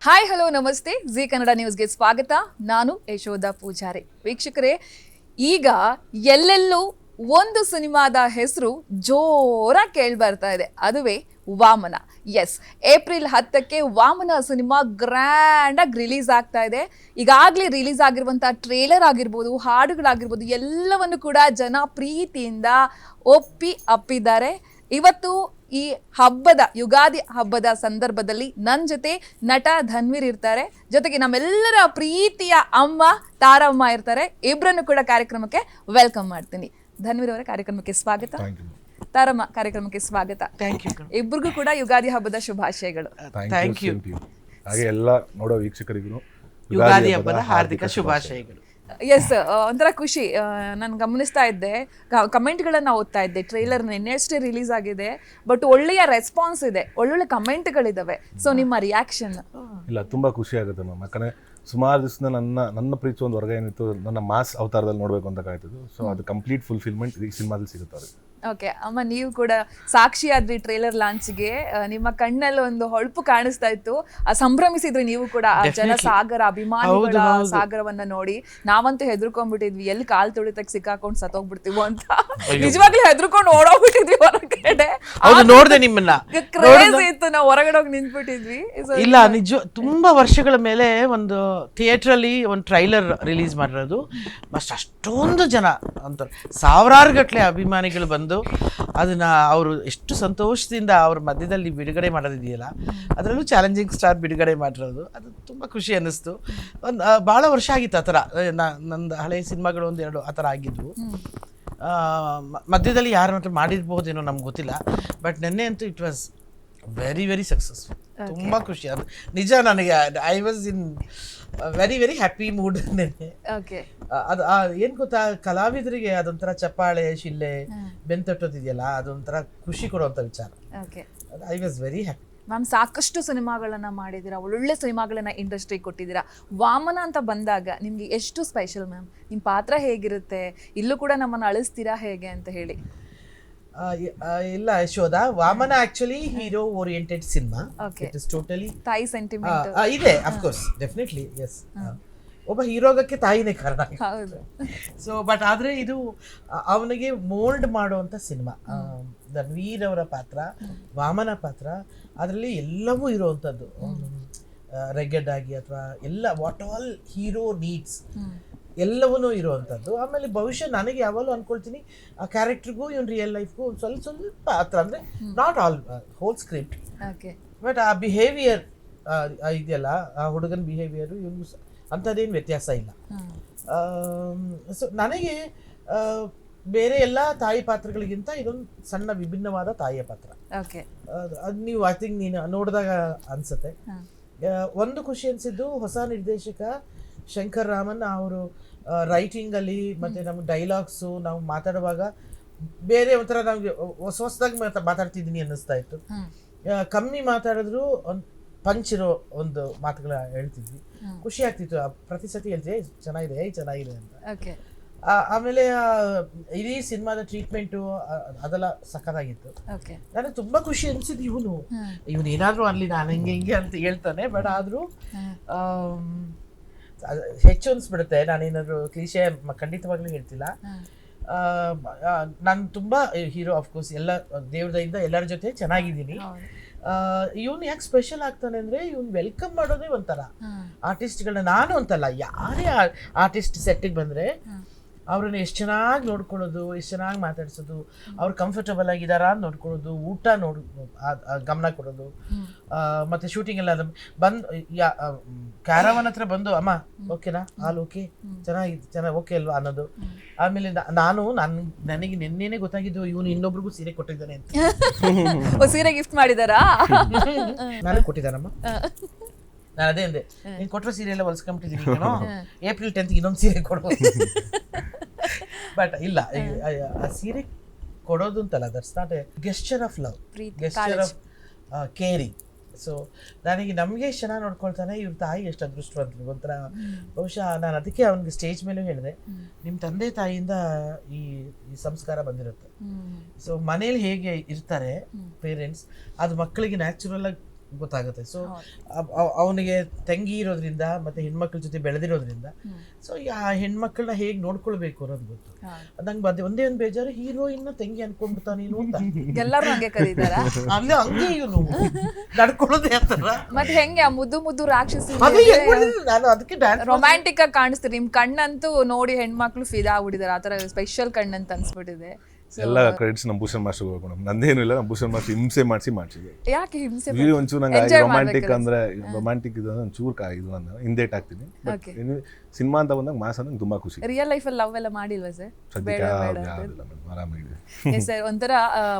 Hi hello ನಮಸ್ತೆ G Kannada ನ್ಯೂಸ್ಗೆ ಸ್ವಾಗತ. ನಾನು ಯಶೋಧ ಪೂಜಾರಿ. ವೀಕ್ಷಕರೇ, ಈಗ ಎಲ್ಲೆಲ್ಲೂ ಒಂದು ಸಿನಿಮಾದ ಹೆಸರು ಜೋರಾಗಿ ಕೇಳ್ಬರ್ತಾ ಇದೆ, ಅದುವೇ ವಾಮನ. ಎಸ್, ಏಪ್ರಿಲ್ 10ಕ್ಕೆ ವಾಮನ ಸಿನಿಮಾ ಗ್ರ್ಯಾಂಡ್ ಆಗಿ ರಿಲೀಸ್ ಆಗ್ತಾ ಇದೆ. ಈಗಾಗಲೇ ರಿಲೀಸ್ ಆಗಿರುವಂಥ ಟ್ರೇಲರ್ ಆಗಿರ್ಬೋದು, ಹಾಡುಗಳಾಗಿರ್ಬೋದು, ಎಲ್ಲವನ್ನು ಕೂಡ ಜನ ಪ್ರೀತಿಯಿಂದ ಅಪ್ಪಿದ್ದಾರೆ. ಇವತ್ತು ಈ ಹಬ್ಬದ ಯುಗಾದಿ ಹಬ್ಬದ ಸಂದರ್ಭದಲ್ಲಿ ನನ್ನ ಜೊತೆ ನಟ ಧನ್ವೀರ್ ಇರ್ತಾರೆ, ಜೊತೆಗೆ ನಮ್ಮೆಲ್ಲರ ಪ್ರೀತಿಯ ಅಮ್ಮ ತಾರಮ್ಮ ಇರ್ತಾರೆ. ಇಬ್ಬರನ್ನು ಕೂಡ ಕಾರ್ಯಕ್ರಮಕ್ಕೆ ವೆಲ್ಕಮ್ ಮಾಡ್ತೀನಿ. ಧನ್ವೀರ್ ಅವರ ಕಾರ್ಯಕ್ರಮಕ್ಕೆ ಸ್ವಾಗತ, ತಾರಮ್ಮ ಕಾರ್ಯಕ್ರಮಕ್ಕೆ ಸ್ವಾಗತ. ಇಬ್ಬರಿಗೂ ಕೂಡ ಯುಗಾದಿ ಹಬ್ಬದ ಶುಭಾಶಯಗಳು. ಹಾಗೆ ಎಲ್ಲ ನೋಡೋ ವೀಕ್ಷಕರಿಗೂ ಯುಗಾದಿ ಹಬ್ಬದ ಹಾರ್ದಿಕ ಶುಭಾಶಯಗಳು. ಎಸ್, ಒಂಥರ ಖುಷಿ. ನಾನು ಗಮನಿಸ್ತಾ ಇದ್ದೆ, ಕಮೆಂಟ್ಗಳನ್ನು ಓದ್ತಾ ಇದ್ದೆ. ಟ್ರೈಲರ್ ನಿನ್ನೆಷ್ಟೇ ರಿಲೀಸ್ ಆಗಿದೆ, ಬಟ್ ಒಳ್ಳೆಯ ರೆಸ್ಪಾನ್ಸ್ ಇದೆ, ಒಳ್ಳೊಳ್ಳೆ ಕಮೆಂಟ್ಗಳಿದ್ದಾವೆ. ಸೊ ನಿಮ್ಮ ರಿಯಾಕ್ಷನ್? ಇಲ್ಲ, ತುಂಬಾ ಖುಷಿ ಆಗುತ್ತೆ ಮ್ಯಾಮ್. ಯಾಕಂದ್ರೆ ಸುಮಾರು ದಿವಸ ನನ್ನ ಪ್ರೀತಿ ಒಂದು ಹೊರಗೆ ಏನಿತ್ತು, ನನ್ನ ಮಾಸ್ ಅವತಾರದಲ್ಲಿ ನೋಡ್ಬೇಕು ಅಂತ ಕಾಯ್ತಿದ್ದು. ಸೊ ಅದು ಕಂಪ್ಲೀಟ್ ಫುಲ್ಫಿಲ್ಮೆಂಟ್ ಈ ಸಿನಿಮಾದಲ್ಲಿ ಸಿಗುತ್ತೆ ಅವ್ರಿಗೆ. ಓಕೆ ಅಮ್ಮ, ನೀವು ಕೂಡ ಸಾಕ್ಷಿ ಆದ್ರಿ ಟ್ರೇಲರ್ ಲಾಂಚ್ಗೆ. ನಿಮ್ಮ ಕಣ್ಣಲ್ಲಿ ಒಂದು ಹೊಳಪು ಕಾಣಿಸ್ತಾ ಇತ್ತು, ಸಂಭ್ರಮಿಸಿದ್ರಿ ನೀವು ಕೂಡ ಆ ಜನ ಸಾಗರ, ಅಭಿಮಾನಿಗಳ ಸಾಗರವನ್ನ ನೋಡಿ. ನಾವಂತೂ ಹೆದರ್ಕೊಂಡ್ಬಿಟ್ಟಿದ್ವಿ, ಎಲ್ಲಿ ಕಾಲ್ ತುಳಿತಕ್ಕೆ ಸಿಕ್ಕಾಕೊಂಡು ಸತ್ತೋಗ್ಬಿಡ್ತೀವೋ ಅಂತ. ನಿಜವಾಗ್ಲೂ ಹೆದರ್ಕೊಂಡು ಓಡೋಗ್ಬಿಟ್ಟಿದ್ವಿ ಹೊರಗಡೆ. ನೋಡ್ದೆ ನಿಮ್ಮನ್ನ, ಕ್ರೇಜ್ ಇತ್ತು, ನಾವು ಹೊರಗಡೆ ಹೋಗಿ ನಿಂತ್ಬಿಟ್ಟಿದ್ವಿ. ಇಲ್ಲ ನಿಜ, ತುಂಬಾ ವರ್ಷಗಳ ಮೇಲೆ ಒಂದು ಥಿಯೇಟರ್ ಅಲ್ಲಿ ಒಂದು ಟ್ರೈಲರ್ ರಿಲೀಸ್ ಮಾಡಿರೋದು. ಅಷ್ಟೊಂದು ಜನ ಅಂತಾರೆ, ಸಾವಿರಾರು ಗಟ್ಟಲೆ ಅಭಿಮಾನಿಗಳು ಬಂದು ಅದನ್ನ ಅವರು ಎಷ್ಟು ಸಂತೋಷದಿಂದ ಅವ್ರ ಮಧ್ಯದಲ್ಲಿ ಬಿಡುಗಡೆ ಮಾಡೋದಿದೆಯಲ್ಲ, ಅದರಲ್ಲೂ ಚಾಲೆಂಜಿಂಗ್ ಸ್ಟಾರ್ ಬಿಡುಗಡೆ ಮಾಡಿರೋದು, ಅದು ತುಂಬ ಖುಷಿ ಅನ್ನಿಸ್ತು. ಒಂದು ಭಾಳ ವರ್ಷ ಆಗಿತ್ತು ಆ ಥರ. ನಂದು ಹಳೆಯ ಸಿನಿಮಾಗಳು ಒಂದೆರಡು ಆ ಥರ ಆಗಿದ್ವು. ಮಧ್ಯದಲ್ಲಿ ಯಾರ ಹತ್ರ ಮಾಡಿರ್ಬೋದೇನೋ ನಮ್ಗೆ ಗೊತ್ತಿಲ್ಲ, ಬಟ್ ನೆನ್ನೆ ಅಂತೂ it was very very successful. ತುಂಬ ಖುಷಿ. ಅದು ನಿಜ, ನನಗೆ I was in very very happy mood ನೆನ್ನೆ. ಅದು ಏನು ಗೊತ್ತಾ, ಕಲಾವಿದರಿಗೆ ಅದೊಂಥರ ಚಪ್ಪಾಳೆ, ಶಿಲ್ಲೆ, ಬೆಂತಟ್ಟೋದಿದೆಯಲ್ಲ, ಅದೊಂಥರ ಖುಷಿ ಕೊಡುವಂಥ ವಿಚಾರ. I was very happy. Ma'am, ಸಾಕಷ್ಟು ಸಿನಿಮಾಗಳನ್ನ ಮಾಡಿದ್ದೀರಾ, ಒಳ್ಳೊಳ್ಳೆ ಸಿನಿಮಾಗಳನ್ನ ಇಂಡಸ್ಟ್ರಿಗೆ ಕೊಟ್ಟಿದ್ದೀರಾ. ವಾಮನ ಅಂತ ಬಂದಾಗ ನಿಮ್ಗೆ ಎಷ್ಟು ಸ್ಪೆಷಲ್ ಮ್ಯಾಮ್? ನಿಮ್ಮ ಪಾತ್ರ ಹೇಗಿರುತ್ತೆ? ಇಲ್ಲೂ ಕೂಡ ನಮ್ಮನ್ನು ಅಳಿಸ್ತೀರಾ ಹೇಗೆ ಅಂತ ಹೇಳಿ? ಇಲ್ಲ Yashoda, Vamana actually hero oriented cinema. It is totally ತಾಯಿ ಸೆಂಟಿಮೆಂಟ್ ಇದೆ, ಅಫ್ಕೋರ್ಸ್, ಡೆಫಿನೆಟ್ಲಿ. ಎಸ್, ಒಬ್ಬ ಹೀರೋಗಕ್ಕೆ ತಾಯಿನೇ ಕಾರಣ. ಸೊ ಬಟ್ ಆದರೆ ಇದು ಅವನಿಗೆ ಮೋಲ್ಡ್ ಮಾಡುವಂಥ ಸಿನಿಮಾ. ಧನ್ವೀರ್ ಅವರ ಪಾತ್ರ, ವಾಮನ ಪಾತ್ರ, ಅದರಲ್ಲಿ ಎಲ್ಲವೂ ಇರುವಂಥದ್ದು, ರೆಗೆಡ್ ಆಗಿ ಅಥವಾ ಎಲ್ಲ ವಾಟ್ ಆಲ್ ಹೀರೋ ನೀಡ್ಸ್ ಎಲ್ಲವೂ ಇರುವಂಥದ್ದು. ಆಮೇಲೆ ಭವಿಷ್ಯ ನನಗೆ ಯಾವಾಗಲೂ ಅಂದ್ಕೊಳ್ತೀನಿ, ಆ ಕ್ಯಾರೆಕ್ಟ್ರಿಗೂ ಇವನ್ ರಿಯಲ್ ಲೈಫ್ಗೂ ಒಂದು ಸ್ವಲ್ಪ ಹತ್ರ, ಅಂದರೆ not all whole script, but ಆ ಬಿಹೇವಿಯರ್ ಇದೆಯಲ್ಲ, ಆ ಹುಡುಗನ ಬಿಹೇವಿಯರು ಇವನು ಅಂಥದ್ದೇನು ವ್ಯತ್ಯಾಸ ಇಲ್ಲ. ಸೊ ನನಗೆ ಬೇರೆ ಎಲ್ಲ ತಾಯಿ ಪಾತ್ರಗಳಿಗಿಂತ ಇದೊಂದು ಸಣ್ಣ ವಿಭಿನ್ನವಾದ ತಾಯಿಯ ಪಾತ್ರ. ಅದು ನೀವು ಐ ಥಿಂಕ್ ನೀನು ನೋಡಿದಾಗ ಅನ್ಸುತ್ತೆ. ಒಂದು ಖುಷಿ ಅನಿಸಿದ್ದು, ಹೊಸ ನಿರ್ದೇಶಕ ಶಂಕರ್ ರಾಮನ್ ಅವರು ರೈಟಿಂಗಲ್ಲಿ ಮತ್ತು ನಮ್ಮ ಡೈಲಾಗ್ಸು ನಾವು ಮಾತಾಡುವಾಗ ಬೇರೆ ಒಂಥರ ನಮಗೆ ಹೊಸದಾಗಿ ಮಾತಾಡ್ತಿದ್ದೀನಿ ಅನ್ನಿಸ್ತಾ ಇತ್ತು. ಕಮ್ಮಿ ಮಾತಾಡಿದ್ರು ಒಂದು ಪಂಚಿರೋ ಒಂದು ಮಾತುಗಳ ಹೇಳ್ತಿದ್ವಿ, ಖುಷಿ ಆಗ್ತಿತ್ತು. ಪ್ರತಿ ಸತಿ ಹೇಳ್ತೀವಿ ಚೆನ್ನಾಗಿದೆ ಅಂತ. ಆಮೇಲೆ ಇಡೀ ಸಿನಿಮಾದ ಟ್ರೀಟ್ಮೆಂಟು ಅದೆಲ್ಲ ಸಖತ್ತಾಗಿತ್ತು. ನನಗೆ ತುಂಬಾ ಖುಷಿ ಅನಿಸಿದ್ದು, ಇವನು ಏನಾದರೂ ಅನ್ಲಿ, ನಾನು ಹಿಂಗೆ ಅಂತ ಹೇಳ್ತಾನೆ, ಬಟ್ ಆದರೂ ಹೆಚ್ಚು ಅನ್ಸ್ಬಿಡುತ್ತೆ. ನಾನೇನಾದ್ರು ಕ್ಲೀಶೆ ಖಂಡಿತವಾಗ್ಲೂ ಹೇಳ್ತಿಲ್ಲ. ನಾನು ತುಂಬಾ ಹೀರೋ ಅಫ್ಕೋರ್ಸ್ ಎಲ್ಲ ದೇವ್ರದಿಂದ ಎಲ್ಲರ ಜೊತೆ ಚೆನ್ನಾಗಿದ್ದೀನಿ. ಇವನು ಯಾಕೆ ಸ್ಪೆಷಲ್ ಆಗ್ತಾನೆ ಅಂದ್ರೆ, ಇವನು ವೆಲ್ಕಮ್ ಮಾಡೋದೇ ಒಂಥರ ಆರ್ಟಿಸ್ಟ್ಗಳನ್ನ. ನಾನು ಅಂತಲ್ಲ, ಯಾರೇ ಆರ್ಟಿಸ್ಟ್ ಸೆಟ್ಟಿಗೆ ಬಂದ್ರೆ ಅವ್ರನ್ನ ಎಷ್ಟು ಚೆನ್ನಾಗಿ ನೋಡ್ಕೊಳ್ಳೋದು, ಎಷ್ಟು ಚೆನ್ನಾಗಿ ಮಾತಾಡ್ಸೋದು, ಅವ್ರು ಕಂಫರ್ಟಬಲ್ ಆಗಿದಾರಾ ಅಂತ ನೋಡ್ಕೊಳ್ಳೋದು, ಊಟ ಗಮನ ಕೊಡೋದು, ಮತ್ತೆ ಶೂಟಿಂಗ್ ಎಲ್ಲ ಬಂದು ಕ್ಯಾರವನ್ ಹತ್ರ ಬಂದು ಅಮ್ಮ ಓಕೆನಾ, ಹಾಲು ಓಕೆ, ಚೆನ್ನಾಗಿ ಓಕೆ ಅಲ್ವಾ ಅನ್ನೋದು. ಆಮೇಲೆ ನನಗೆ ನಿನ್ನೆನೆ ಗೊತ್ತಾಗಿದ್ದು, ಇವನು ಇನ್ನೊಬ್ರಿಗೂ ಸೀರೆ ಕೊಟ್ಟಿದ್ದಾನೆ ಅಂತ. ಸೀರೆ ಗಿಫ್ಟ್ ಮಾಡಿದಾರಾ? ನಾನು ಕೊಟ್ಟಿದ್ದಾನಮ್ಮ. ನಾನು ಅದೇ ಅಂದೆ, ನೀನು ಕೊಟ್ಟರೆ ಸೀರೆ ಎಲ್ಲ ಹೊಲ್ಸ್ಕೊಂಬಿಟ್ಟಿದ್ದೀನಿ, ಏಪ್ರಿಲ್ 10th ಇನ್ನೊಂದು ಸೀರೆ ಕೊಡು. ಬಟ್ ಇಲ್ಲ, ಆ ಸೀರೆ ಕೊಡೋದು ಅಂತಲ್ಲ, that's not A gesture of love, gesture of caring. So ನಮಗೆ ಎಷ್ಟು ಚೆನ್ನಾಗಿ ನೋಡ್ಕೊಳ್ತಾನೆ, ಇವ್ರ ತಾಯಿ ಎಷ್ಟು ಅದೃಷ್ಟವಂತರು. ಒಂಥರ ಬಹುಶಃ ನಾನು ಅದಕ್ಕೆ ಅವನಿಗೆ ಸ್ಟೇಜ್ ಮೇಲೂ ಹೇಳಿದೆ, ನಿಮ್ಮ ತಂದೆ ತಾಯಿಯಿಂದ ಈ ಸಂಸ್ಕಾರ ಬಂದಿರುತ್ತೆ. ಸೊ ಮನೇಲಿ ಹೇಗೆ ಇರ್ತಾರೆ ಪೇರೆಂಟ್ಸ್, ಅದು ಮಕ್ಕಳಿಗೆ ನ್ಯಾಚುರಲ್ ಆಗಿ ಗೊತ್ತಾಗುತ್ತೆ. ಸೊ ಅವನಿಗೆ ತಂಗಿ ಇರೋದ್ರಿಂದ ಮತ್ತೆ ಹೆಣ್ಮಕ್ಳ ಜೊತೆ ಬೆಳೆದಿರೋದ್ರಿಂದ ಸೊ ಆ ಹೆಣ್ಮಕ್ಳನ್ನ ಹೇಗೆ ನೋಡ್ಕೊಳ್ಬೇಕು ಅನ್ನೋದು ಗೊತ್ತು. ನಂಗೆ ಒಂದೇ ಒಂದು ಬೇಜಾರು, ಹೀರೋಯಿನ್ ತಂಗಿ ಅನ್ಕೊಂಡ್ಬಿಡ್ತಾನೇನು ಅಂತ. ಎಲ್ಲರೂ ಹಂಗೆ ಕರೀತಾರ ಅಲ್ಲೇ ಹಂಗೆ ಇವನು ನಡ್ಕೊಳ್ಳೋದೇ ಅಂತಾರ. ಮತ್ತೆ ಹೆಂಗೆ ಆ ಮುದ್ದು ಮುದ್ದು ರಾಕ್ಷಸಿ ನಾನು ಅದಕ್ಕೆ ಡ್ಯಾನ್ಸ್ ರೊಮ್ಯಾಂಟಿಕ್ ಆಗಿ ಕಾಣಿಸ್ತೀರಿ. ನಿಮ್ ಕಣ್ಣಂತೂ ನೋಡಿ ಹೆಣ್ಮಕ್ಳು ಫಿದಾ ಆಗ್ಬಿಟ್ಟಿದಾರೆ, ಆತರ ಸ್ಪೆಷಲ್ ಕಣ್ಣಂತ ಅನ್ಸ್ಬಿಟ್ಟಿದೆ. ಎಲ್ಲ ಕ್ರೆಡಿಟ್ಸ್ ನಮ್ಮ ಭೂಷಣ್ ಮಾಸ್ಟರ್ ಹೋಗ್ಬೇಕು ಮೇಡಮ್, ನಂದೇನು ಇಲ್ಲ. ನಮ್ಮ ಭೂಷಣ್ ಮಾಸ್ಟರ್ ಹಿಂಸೆ ಮಾಡಿಸಿದೆ. ಯಾಕೆ ಹಿಂಸೆ? ಒಂಚೂರು ನಂಗೆ ರೊಮ್ಯಾಂಟಿಕ್ ಅಂದ್ರೆ ರೊಮ್ಯಾಂಟಿಕ್ ಇದು ಒಂಚೂರು ಇದು ನಾನು ಹಿಂದೇಟ್ ಆಗ್ತೀನಿ. ಸಿನಿಮಾ ಅಂತ ಬಂದಾಗ ಮಾಸ್ ಅಂದ್ರೆ ತುಂಬಾ ಖುಷಿ. ರಿಯಲ್ ಲೈಫ್ ಅಲ್ಲಿ ಲವ್ ಎಲ್ಲ ಮಾಡಿಲ್ವಾ ಸರ್? ಆರಾಮಾಗಿದೆ ಸರ್. ಒಂಥರ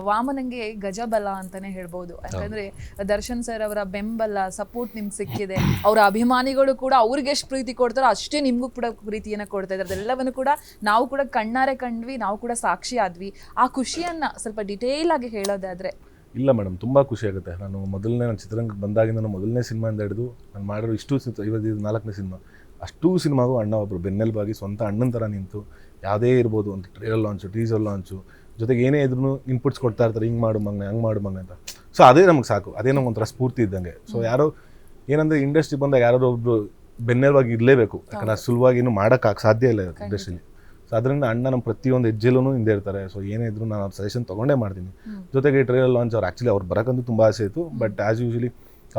ವಾಮನಂಗೆ ಗಜಬಲ ಅಂತಾನೆ ಹೇಳ್ಬೋದು. ಯಾಕಂದ್ರೆ ದರ್ಶನ್ ಸರ್ ಅವರ ಬೆಂಬಲ ಸಪೋರ್ಟ್ ನಿಮ್ಗೆ ಸಿಕ್ಕಿದೆ. ಅವರ ಅಭಿಮಾನಿಗಳು ಕೂಡ ಅವ್ರಿಗೆ ಎಷ್ಟು ಪ್ರೀತಿ ಕೊಡ್ತಾರೋ ಅಷ್ಟೇ ನಿಮ್ಗೂ ಕೂಡ ಪ್ರೀತಿಯನ್ನ ಕೊಡ್ತಾ ಇದ್ದಾರೆ. ಅದೆಲ್ಲವನ್ನು ಕೂಡ ನಾವು ಕೂಡ ಕಣ್ಣಾರೆ ಕಂಡ್ವಿ, ನಾವು ಕೂಡ ಸಾಕ್ಷಿ ಆದ್ವಿ. ಆ ಖುಷಿಯನ್ನ ಸ್ವಲ್ಪ ಡಿಟೇಲ್ ಆಗಿ ಹೇಳೋದಾದ್ರೆ. ಇಲ್ಲ ಮೇಡಮ್, ತುಂಬ ಖುಷಿ ಆಗುತ್ತೆ. ನಾನು ನನ್ನ ಚಿತ್ರರಂಗಕ್ಕೆ ಬಂದಾಗಿಂದ ಮೊದಲನೇ ಸಿನಿಮಾಯಿಂದ ಹಿಡಿದು ನಾನು ಮಾಡಿರೋ ಇಷ್ಟು 4ನೇ ಸಿನಿಮಾ, ಅಷ್ಟೂ ಸಿನಿಮಾಗೂ ಅಣ್ಣ ಒಬ್ಬರು ಬೆನ್ನೆಲುಬಾಗಿ ಸ್ವಂತ ಅಣ್ಣನ ಥರ ನಿಂತು ಯಾವುದೇ ಇರ್ಬೋದು ಒಂದು ಟ್ರೇಲರ್ ಲಾಂಚು, ಟೀಸರ್ ಲಾಂಚು ಜೊತೆಗೆ ಏನೇ ಇದ್ರೂ ಇನ್ಪುಟ್ಸ್ ಕೊಡ್ತಾ ಇರ್ತಾರೆ, ಹಿಂಗೆ ಮಾಡು ಮಗನೆ, ಹಂಗೆ ಮಾಡು ಮಗನೆ ಅಂತ. ಸೊ ಅದೇ ನಮಗೆ ಸಾಕು, ಅದೇ ನಮ್ಗೆ ಒಂಥರ ಸ್ಫೂರ್ತಿ ಇದ್ದಂಗೆ. ಸೊ ಯಾರೋ ಏನಂದರೆ ಇಂಡಸ್ಟ್ರಿ ಬಂದಾಗ ಯಾರೋ ಒಬ್ಬರು ಬೆನ್ನೆಲುಬಾಗಿ ಇರಲೇಬೇಕು, ಯಾಕಂದ್ರೆ ಅದು ಸುಲಭವಾಗಿ ಇನ್ನೂ ಮಾಡೋಕ್ಕಾಗ ಸಾಧ್ಯ ಇಲ್ಲ ಇಂಡಸ್ಟ್ರಿಲಿ. ಸೊ ಅದರಿಂದ ಅಣ್ಣ ನಮ್ಮ ಪ್ರತಿಯೊಂದು ಹೆಜ್ಜೆಲೂ ಹಿಂದೆ ಇರ್ತಾರೆ. ಸೊ ಏನೇ ಇದ್ರು ನಾನು ಅವ್ರ ಸಜೆಷನ್ ತೊಗೊಂಡೇ ಮಾಡ್ತೀನಿ. ಜೊತೆಗೆ ಟ್ರೇಲರ್ ಲಾಂಚ್ ಅವ್ರು ಬರೋಕ್ಕಂತೂ ತುಂಬ ಆಸೆ ಇತ್ತು. ಬಟ್ ಆ್ಯಸ್ ಯೂಶಲಿ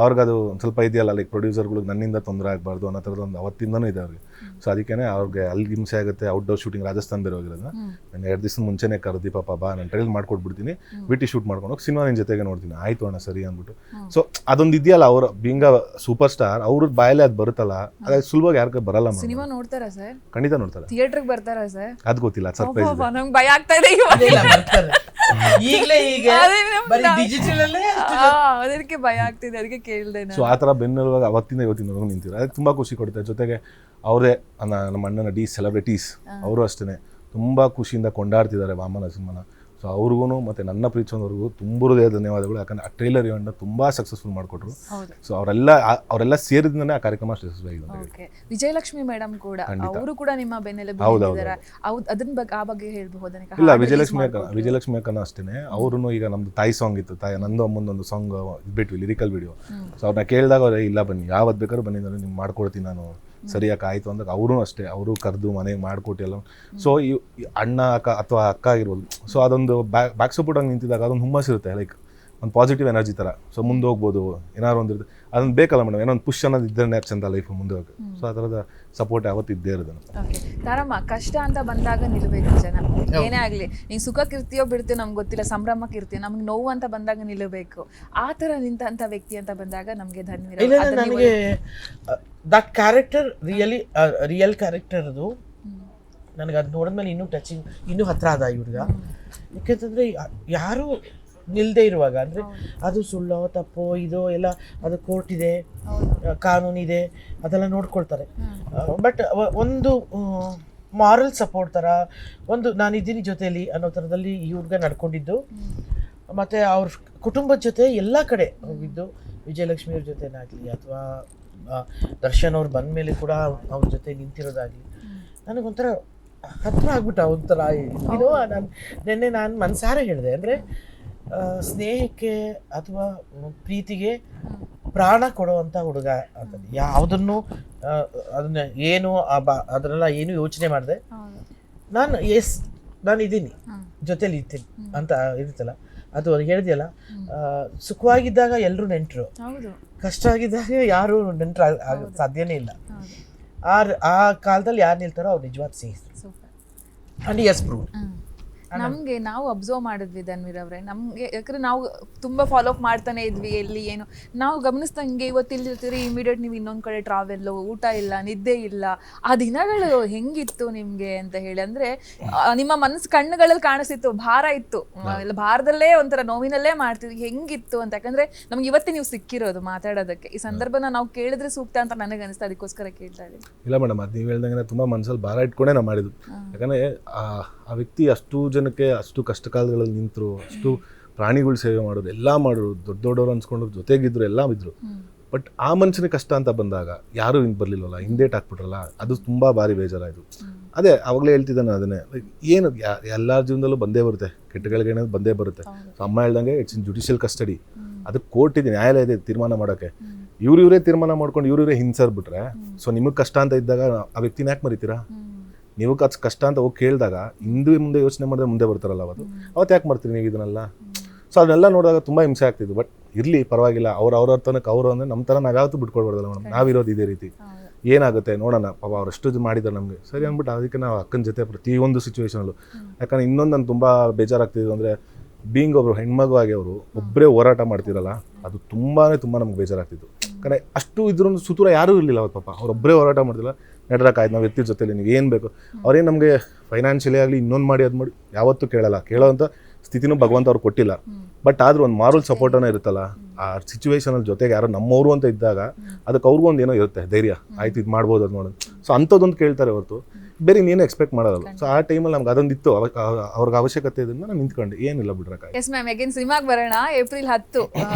ಅವ್ರಿಗದು ಒಂದು ಸ್ವಲ್ಪ ಇದೆಯಲ್ಲ, ಲೈಕ್ ಪ್ರೊಡ್ಯೂಸರ್ಗಳಿಗೆ ನನ್ನಿಂದ ತೊಂದರೆ ಆಗಬಾರ್ದು ಅನ್ನೋ ಥರದ್ದು ಒಂದು ಅವತ್ತಿಂದನೂ ಇದೆ ಅವ್ರಿಗೆ. ಸೊ ಅದಕ್ಕೇ ಅವ್ರಿಗೆ ಅಲ್ಲಿ ಹಿಂಸೆ ಆಗುತ್ತೆ. ಔಟ್ಡೋರ್ ಶೂಟಿಂಗ್ ರಾಜಸ್ಥಾನ ಬೇರೆ ಹೋಗಿರೋದು, ನಾನು 2 ದಿವಸ ಮುಂಚೆನೇ ಕರೆದಿ ಪಾಪ ಬಾ ನಾನು ಟ್ರೈಲ್ ಮಾಡ್ಕೊಟ್ಬಿಡ್ತೀನಿ, ಬಿಟ್ಟು ಶೂಟ್ ಮಾಡ್ಕೊಂಡು ಹೋಗಿ ಸಿನಿಮಾ ನಿನ್ನ ಜೊತೆಗೆ ನೋಡ್ತೀನಿ. ಆಯಿತು ಅಣ್ಣ ಸರಿ ಅಂದ್ಬಿಟ್ಟು. ಸೊ ಅದೊಂದು ಇದೆಯಲ್ಲ, ಅವ್ರು ಬೀಂಗ ಸೂಪರ್ ಸ್ಟಾರ್, ಅವ್ರ ಬಾಯಲ್ಲೇ ಅದು ಬರುತ್ತಲ್ಲ, ಅದು ಸುಲಭವಾಗಿ ಯಾರಿಗೆ ಬರಲ್ಲ. ಸಿನಿಮಾ ನೋಡ್ತಾರಾ ಸರ್? ಖಂಡಿತ ನೋಡ್ತಾರೆ. ಥಿಯೇಟರ್ಗೆ ಬರ್ತಾರಾ ಸರ್? ಅದು ಗೊತ್ತಿಲ್ಲ, ಸರ್ಪ್ರೈಸ್. ನಂಗೆ ಭಯ ಆಗ್ತಾ ಇದೆ ಅದಕ್ಕೆ ಭಯ ಆಗ್ತಿದೆ, ಅದಕ್ಕೆ ಕೇಳಿದೆ. ಸೊ ಆ ಥರ ಬೆನ್ನೆಲುಬಾಗಿ ಅವತ್ತಿಂದ ಇವತ್ತಿನ ನಿಂತಿರೋ ಅದಕ್ಕೆ ತುಂಬ ಖುಷಿ ಕೊಡುತ್ತೆ. ಜೊತೆಗೆ ಅವರೇ ನಮ್ಮ ಅಣ್ಣನ ಸೆಲೆಬ್ರಿಟೀಸ್ ಅವರು ಅಷ್ಟೇ ತುಂಬ ಖುಷಿಯಿಂದ ಕೊಂಡಾಡ್ತಿದ್ದಾರೆ ವಾಮನ ಸಿನಿಮಾನ. ಸೊ ಅವ್ರಿಗೂ ಮತ್ತು ನನ್ನ ಪ್ರೀತಿಸೋವ್ರಿಗೂ ತುಂಬದೇ ಧನ್ಯವಾದಗಳು. ಯಾಕಂದರೆ ಆ ಟ್ರೈಲರ್ ಇವೆಂಟ್ನ ತುಂಬ ಸಕ್ಸಸ್ಫುಲ್ ಮಾಡಿಕೊಟ್ರು. ಸೊ ಅವರೆಲ್ಲ ಸೇರಿದಿಂದನೇ ಆ ಕಾರ್ಯಕ್ರಮ ಯಶಸ್ವಿ ಆಗಿದೆ. ವಿಜಯಲಕ್ಷ್ಮಿ ಮೇಡಮ್ ಕೂಡ ಅವರು ಕೂಡ ನಿಮ್ಮ ಬೆನ್ನೆಲುಬು. ಅದನ್ನ ಆ ಬಗ್ಗೆ ಹೇಳ್ಬಹುದಾ? ಇಲ್ಲ, ವಿಜಯಲಕ್ಷ್ಮಿ ಅಕ್ಕನ ಅಷ್ಟೇ. ಅವ್ರು ಈಗ ನಮ್ದು ತಾಯಿ ಸಾಂಗ್ ಇತ್ತು, ನಂದು ಅಮ್ಮಂದೊಂದು ಸಾಂಗ್ ಬಿಟ್ವಿ, ಲಿರಿಕಲ್ ವಿಡಿಯೋ. ಸೊ ಅವ್ರನ್ನ ಕೇಳಿದಾಗ ಅವ್ರೆ ಇಲ್ಲ ಬನ್ನಿ, ಯಾವತ್ತು ಬೇಕಾದ್ರೂ ಬನ್ನಿ, ನಾನು ನಿಮ್ಗೆ ಮಾಡ್ಕೊಡ್ತೀನಿ ನಾನು, ಸರಿಯಾಗಿ ಆಯಿತು ಅಂದಾಗ ಅವರು ಅಷ್ಟೇ, ಅವರು ಕರೆದು ಮನೆಗೆ ಮಾಡಿಕೊಟ್ಟಿಲ್ಲ. ಸೊ ಈ ಅಣ್ಣ ಅಕ್ಕ ಅಥವಾ ಅಕ್ಕ ಆಗಿರ್ಬೋದು, ಸೊ ಅದೊಂದು ಬ್ಯಾಕ್ ಸಪೋರ್ಟ್ ಆಗಿ ನಿಂತಿದ್ದಾಗ ಅದೊಂದು ಹುಮ್ಮಸ್ಸಿರುತ್ತೆ, ಲೈಕ್ ಒಂದು ಪಾಸಿಟಿವ್ ಎನರ್ಜಿ ಥರ. ಸೊ ಮುಂದೆ ಹೋಗ್ಬೋದು, ಏನಾದ್ರು ಒಂದು ಇರುತ್ತೆ, ಅದನ್ನು ಬೇಕಲ್ಲ ಮೇಡಮ್, ಏನೋ ಒಂದು ಪುಷ್ ಅನ್ನೋದು ಇದ್ದರೆ ಚಂದ ಲೈಫ್ ಮುಂದೆ ಹೋಗಿ. ಸೊ ಆ ಥರದ ಸಪೋರ್ಟ್ ಯಾವತ್ತು ಇದ್ದೇ ಇರೋದು. ತಾರಮ್ಮ, ಕಷ್ಟ ಅಂತ ಬಂದಾಗ ನಿಲ್ಲಬೇಕು ಜನ. ಏನೇ ಆಗಲಿ, ನೀನು ಸುಖಕ್ಕಿರ್ತೀಯೋ ಬಿಡ್ತೀಯೋ ನಮ್ಗೆ ಗೊತ್ತಿಲ್ಲ, ಸಂಭ್ರಮಕ್ಕಿರ್ತೀಯೋ, ನಮ್ಗೆ ನೋವು ಅಂತ ಬಂದಾಗ ನಿಲ್ಲಬೇಕು. ಆ ಥರ ನಿಂತ ವ್ಯಕ್ತಿ ಅಂತ ಬಂದಾಗ ನಮಗೆ ಧನ್ಯವಾದ. ನನಗೆ ದಟ್ ಕ್ಯಾರೆಕ್ಟರ್ ರಿಯಲ್ ಕ್ಯಾರೆಕ್ಟರ್ ಅದು ನನಗೆ ಅದು ನೋಡಿದ್ಮೇಲೆ ಇನ್ನೂ ಟಚಿಂಗ್, ಇನ್ನೂ ಹತ್ರ ಆದ ಇವ್ರಿಗ. ಯಾಕೆಂತಂದರೆ ಯಾರು ನಿಲ್ಲದೆ ಇರುವಾಗ, ಅಂದರೆ ಅದು ಸುಳ್ಳೋ ತಪ್ಪೋ ಇದೋ ಎಲ್ಲ, ಅದು ಕೋರ್ಟ್ ಇದೆ, ಕಾನೂನಿದೆ, ಅದೆಲ್ಲ ನೋಡ್ಕೊಳ್ತಾರೆ. ಬಟ್ ಒಂದು ಮಾರಲ್ ಸಪೋರ್ಟ್ ಥರ ಒಂದು ನಾನಿದ್ದೀನಿ ಜೊತೆಯಲ್ಲಿ ಅನ್ನೋ ಥರದಲ್ಲಿ ಈ ಹುಡುಗ ನಡ್ಕೊಂಡಿದ್ದು. ಮತ್ತು ಅವ್ರ ಕುಟುಂಬದ ಜೊತೆ ಎಲ್ಲ ಕಡೆ ಹೋಗಿದ್ದು, ವಿಜಯಲಕ್ಷ್ಮಿಯವ್ರ ಜೊತೆನಾಗಲಿ ಅಥವಾ ದರ್ಶನ್ ಅವ್ರು ಬಂದ ಮೇಲೆ ಕೂಡ ಅವ್ರ ಜೊತೆ ನಿಂತಿರೋದಾಗಲಿ ನನಗೊಂಥರ ಹತ್ರ ಆಗ್ಬಿಟ್ಟ. ಒಂಥರ ಏನೋ ನಾನು ಮನಸಾರೆ ಹೇಳಿದೆ, ಅಂದರೆ ಸ್ನೇಹಕ್ಕೆ ಅಥವಾ ಪ್ರೀತಿಗೆ ಪ್ರಾಣ ಕೊಡುವಂಥ ಹುಡುಗ ಅಂತ ಯಾವುದನ್ನು ಅದನ್ನ ಏನು ಅದನ್ನೆಲ್ಲ ಏನು ಯೋಚನೆ ಮಾಡಿದೆ. ನಾನು ಇದ್ದೀನಿ, ಜೊತೆಲಿ ಇರ್ತೀನಿ ಅಂತ ಇರುತ್ತಲ್ಲ, ಅದು ಹೇಳಿದೆಯಲ್ಲ, ಸುಖವಾಗಿದ್ದಾಗ ಎಲ್ಲರೂ ನೆಂಟರು, ಕಷ್ಟ ಆಗಿದ್ದಾಗ ಯಾರು ನೆಂಟರು ಸಾಧ್ಯನೇ ಇಲ್ಲ. ಆ ಕಾಲದಲ್ಲಿ ಯಾರು ನಿಲ್ತಾರೋ ಅವ್ರು ನಿಜವಾದ ಸ್ನೇಹಿತರು. And as prove. ನಮಗೆ ನಾವು ಅಬ್ಸರ್ವ್ ಮಾಡಿದ್ವಿ ಧನ್ವೀರ್ ಅವರೇ, ನಮಗೆ ಯಾಕಂದ್ರೆ ನಾವು ತುಂಬ ಫಾಲೋ ಅಪ್ ಮಾಡ್ತಾನೆ ಇದ್ವಿ. ಎಲ್ಲಿ ಏನು ನಾವು ಗಮನಿಸ್ದಂಗೆ ಇವತ್ತು ಇಲ್ಲಿರ್ತೀರಿ, ಇಮಿಡಿಯೇಟ್ ನೀವು ಇನ್ನೊಂದು ಕಡೆ ಟ್ರಾವೆಲ್ಲು, ಊಟ ಇಲ್ಲ, ನಿದ್ದೆ ಇಲ್ಲ. ಆ ದಿನಗಳು ಹೆಂಗಿತ್ತು ನಿಮಗೆ ಅಂತ ಹೇಳಿ, ಅಂದರೆ ನಿಮ್ಮ ಮನಸ್ಸು ಕಣ್ಣುಗಳಲ್ಲಿ ಕಾಣಿಸ್ತಿತ್ತು, ಭಾರ ಇತ್ತು, ಇಲ್ಲ ಭಾರದಲ್ಲೇ ಒಂಥರ ನೋವಿನಲ್ಲೇ ಮಾಡ್ತಿದ್ವಿ, ಹೆಂಗಿತ್ತು ಅಂತ. ಯಾಕಂದರೆ ನಮ್ಗೆ ಇವತ್ತೇ ನೀವು ಸಿಕ್ಕಿರೋದು ಮಾತಾಡೋದಕ್ಕೆ. ಈ ಸಂದರ್ಭನ ನಾವು ಕೇಳಿದ್ರೆ ಸೂಕ್ತ ಅಂತ ನನಗೆ ಅನಿಸ್ತಾ, ಅದಕ್ಕೋಸ್ಕರ ಕೇಳ್ತಾ ಇದ್ದೀನಿ. ಇಲ್ಲ ಮೇಡಮ್, ಅದು ನೀವು ಹೇಳ್ದಂಗೆ ತುಂಬ ಮನಸ್ಸಲ್ಲಿ ಭಾರ ಇಟ್ಕೊಂಡೇ ನಾವು ಮಾಡಿದ್ದು. ಯಾಕಂದರೆ ಆ ವ್ಯಕ್ತಿ ಅಷ್ಟು ಜನಕ್ಕೆ ಅಷ್ಟು ಕಷ್ಟ ಕಾಲಗಳಲ್ಲಿ ನಿಂತರು, ಅಷ್ಟು ಪ್ರಾಣಿಗಳು ಸೇವೆ ಮಾಡೋದು, ಎಲ್ಲ ಮಾಡೋರು, ದೊಡ್ಡವರು ಅನ್ಸ್ಕೊಂಡ್ರು, ಜೊತೆಗಿದ್ರು, ಎಲ್ಲ ಇದ್ರು. ಬಟ್ ಆ ಮನುಷ್ಯನಿಗೆ ಕಷ್ಟ ಅಂತ ಬಂದಾಗ ಯಾರು ಹಿಂದೆ ಬರಲಿಲ್ಲವಲ್ಲ, ಹಿಂದೇಟ್ ಹಾಕ್ಬಿಟ್ರಲ್ಲ, ಅದು ತುಂಬ ಭಾರಿ ಬೇಜಾರಾಯಿತು. ಅದೇ ಅವಾಗಲೇ ಹೇಳ್ತಿದ್ದಾನೆ, ಅದನ್ನೇ ಏನು ಎಲ್ಲರ ಜೀವನದಲ್ಲೂ ಬಂದೇ ಬರುತ್ತೆ, ಕೆಟ್ಟಗಳಿಗೆ ಏನಾದ್ರು ಬಂದೇ ಬರುತ್ತೆ. ಸೊ ಅಮ್ಮ ಹೇಳ್ದಂಗೆ ಇಟ್ಸ್ ಇನ್ ಜುಡಿಷಿಯಲ್ ಕಸ್ಟಡಿ. ಅದಕ್ಕೆ ಕೋರ್ಟ್ ಇದೆ, ನ್ಯಾಯಾಲಯ ಇದೆ ತೀರ್ಮಾನ ಮಾಡೋಕ್ಕೆ. ಇವರೇ ತೀರ್ಮಾನ ಮಾಡ್ಕೊಂಡು ಇವರೇ ಹಿಂಸರ್ಬಿಟ್ರೆ ಸೊ ನಿಮಗೆ ಕಷ್ಟ ಅಂತ ಇದ್ದಾಗ ಆ ವ್ಯಕ್ತಿನ ಯಾಕೆ ಮರಿತೀರಾ? ನೀವು ಕಷ್ಟ ಅಂತ ಹೋಗಿ ಕೇಳಿದಾಗ ಹಿಂದೆ ಮುಂದೆ ಯೋಚನೆ ಮಾಡಿದ್ರೆ ಮುಂದೆ ಬರ್ತಾರಲ್ಲ ಅವತ್ತು ಯಾಕೆ ಮಾಡ್ತೀರಿ ನೀವು ಇದನ್ನೆಲ್ಲ? ಸೊ ಅದನ್ನೆಲ್ಲ ನೋಡಿದಾಗ ತುಂಬ ಹಿಂಸೆ ಆಗ್ತಿತ್ತು. ಬಟ್ ಇರಲಿ ಪರವಾಗಿಲ್ಲ, ಅವ್ರ ತನಕ ಅವರು ಅಂದರೆ ನಮ್ಮ ಥರ ನಾವು ಯಾವತ್ತೂ ಬಿಟ್ಕೊಡ್ಬಾರ್ದಲ್ಲ ಮೇಡಮ್. ನಾವಿರೋದು ಇದೇ ರೀತಿ, ಏನಾಗುತ್ತೆ ನೋಡೋಣ, ಪಾಪ ಅವರಷ್ಟು ಇದು ಮಾಡಿದ್ದಾರೆ ನಮಗೆ ಸರಿ ಅಂದ್ಬಿಟ್ಟು ಅದಕ್ಕೆ ನಾವು ಅಕ್ಕನ ಜೊತೆ ಪ್ರತಿಯೊಂದು ಸಿಚುವೇಶನಲ್ಲೂ. ಯಾಕಂದರೆ ಇನ್ನೊಂದು ನಾನು ತುಂಬ ಬೇಜಾರಾಗ್ತಿದ್ದು ಅಂದರೆ ಬೀಯಿಂಗ್ ಒಬ್ಬರು ಹೆಣ್ಮಗು ಆಗಿ ಅವರು ಒಬ್ಬರೇ ಹೋರಾಟ ಮಾಡ್ತಿರಲ್ಲ, ಅದು ತುಂಬ ನಮ್ಗೆ ಬೇಜಾರಾಗ್ತಿತ್ತು. ಯಾಕಂದರೆ ಅಷ್ಟು ಇದ್ರೂ ಸುತ್ತೂರ ಯಾರೂ ಇರಲಿಲ್ಲ ಅವತ್ತು, ಪಾಪ ಅವ್ರೊಬ್ಬರೇ ಹೋರಾಟ ಮಾಡ್ತಿಲ್ಲ. ನಡ್ರಕ್ಕಾಯ್ತು ನಾವು ವ್ಯಕ್ತಿ ಜೊತೆಲಿ ನೀವು ಏನು ಬೇಕು, ಅವ್ರೇನು ನಮಗೆ ಫೈನಾನ್ಷಿಯಲಿ ಆಗಲಿ ಇನ್ನೊಂದು ಮಾಡಿ ಅದು ಮಾಡಿ ಯಾವತ್ತೂ ಕೇಳೋವಂಥ ಸ್ಥಿತಿನೂ ಭಗವಂತ ಅವ್ರು ಕೊಟ್ಟಿಲ್ಲ. ಬಟ್ ಆದ್ರೂ ಒಂದು ಮಾರಲ್ ಸಪೋರ್ಟನ್ನು ಇರುತ್ತಲ್ಲ, ಆ ಸಿಚುವೇಶನಲ್ಲಿ ಜೊತೆಗೆ ಯಾರೋ ನಮ್ಮವರು ಅಂತ ಇದ್ದಾಗ ಅದಕ್ಕೆ ಅವ್ರಿಗೊಂದು ಏನೋ ಇರುತ್ತೆ ಧೈರ್ಯ, ಆಯ್ತು ಇದು ಮಾಡ್ಬೋದು ಅದು ನೋಡೋದು. ಸೊ ಅಂಥದ್ದೊಂದು ಕೇಳ್ತಾರೆ ಹೊರತು ಬೇರೆ ಇನ್ನೇನು ಎಕ್ಸ್ಪೆಕ್ಟ್ ಮಾಡೋದಲ್ಲ. ಸೊ ಆ ಟೈಮಲ್ಲಿ ನಮ್ಗೆ ಅದೊಂದಿತ್ತು, ಅವ್ರಿಗೆ ಅವಶ್ಯಕತೆ ಇದನ್ನ ನಾನು ನಿಂತ್ಕೊಂಡು ಏನಿಲ್ಲ ಬಿಡ್ರಕ್ಕ. ಎಸ್ ಮ್ಯಾಮ್, ಅಗೇನ್ ಸಿನಿಮಾಗೆ ಬರೋಣ. ಏಪ್ರಿಲ್ 10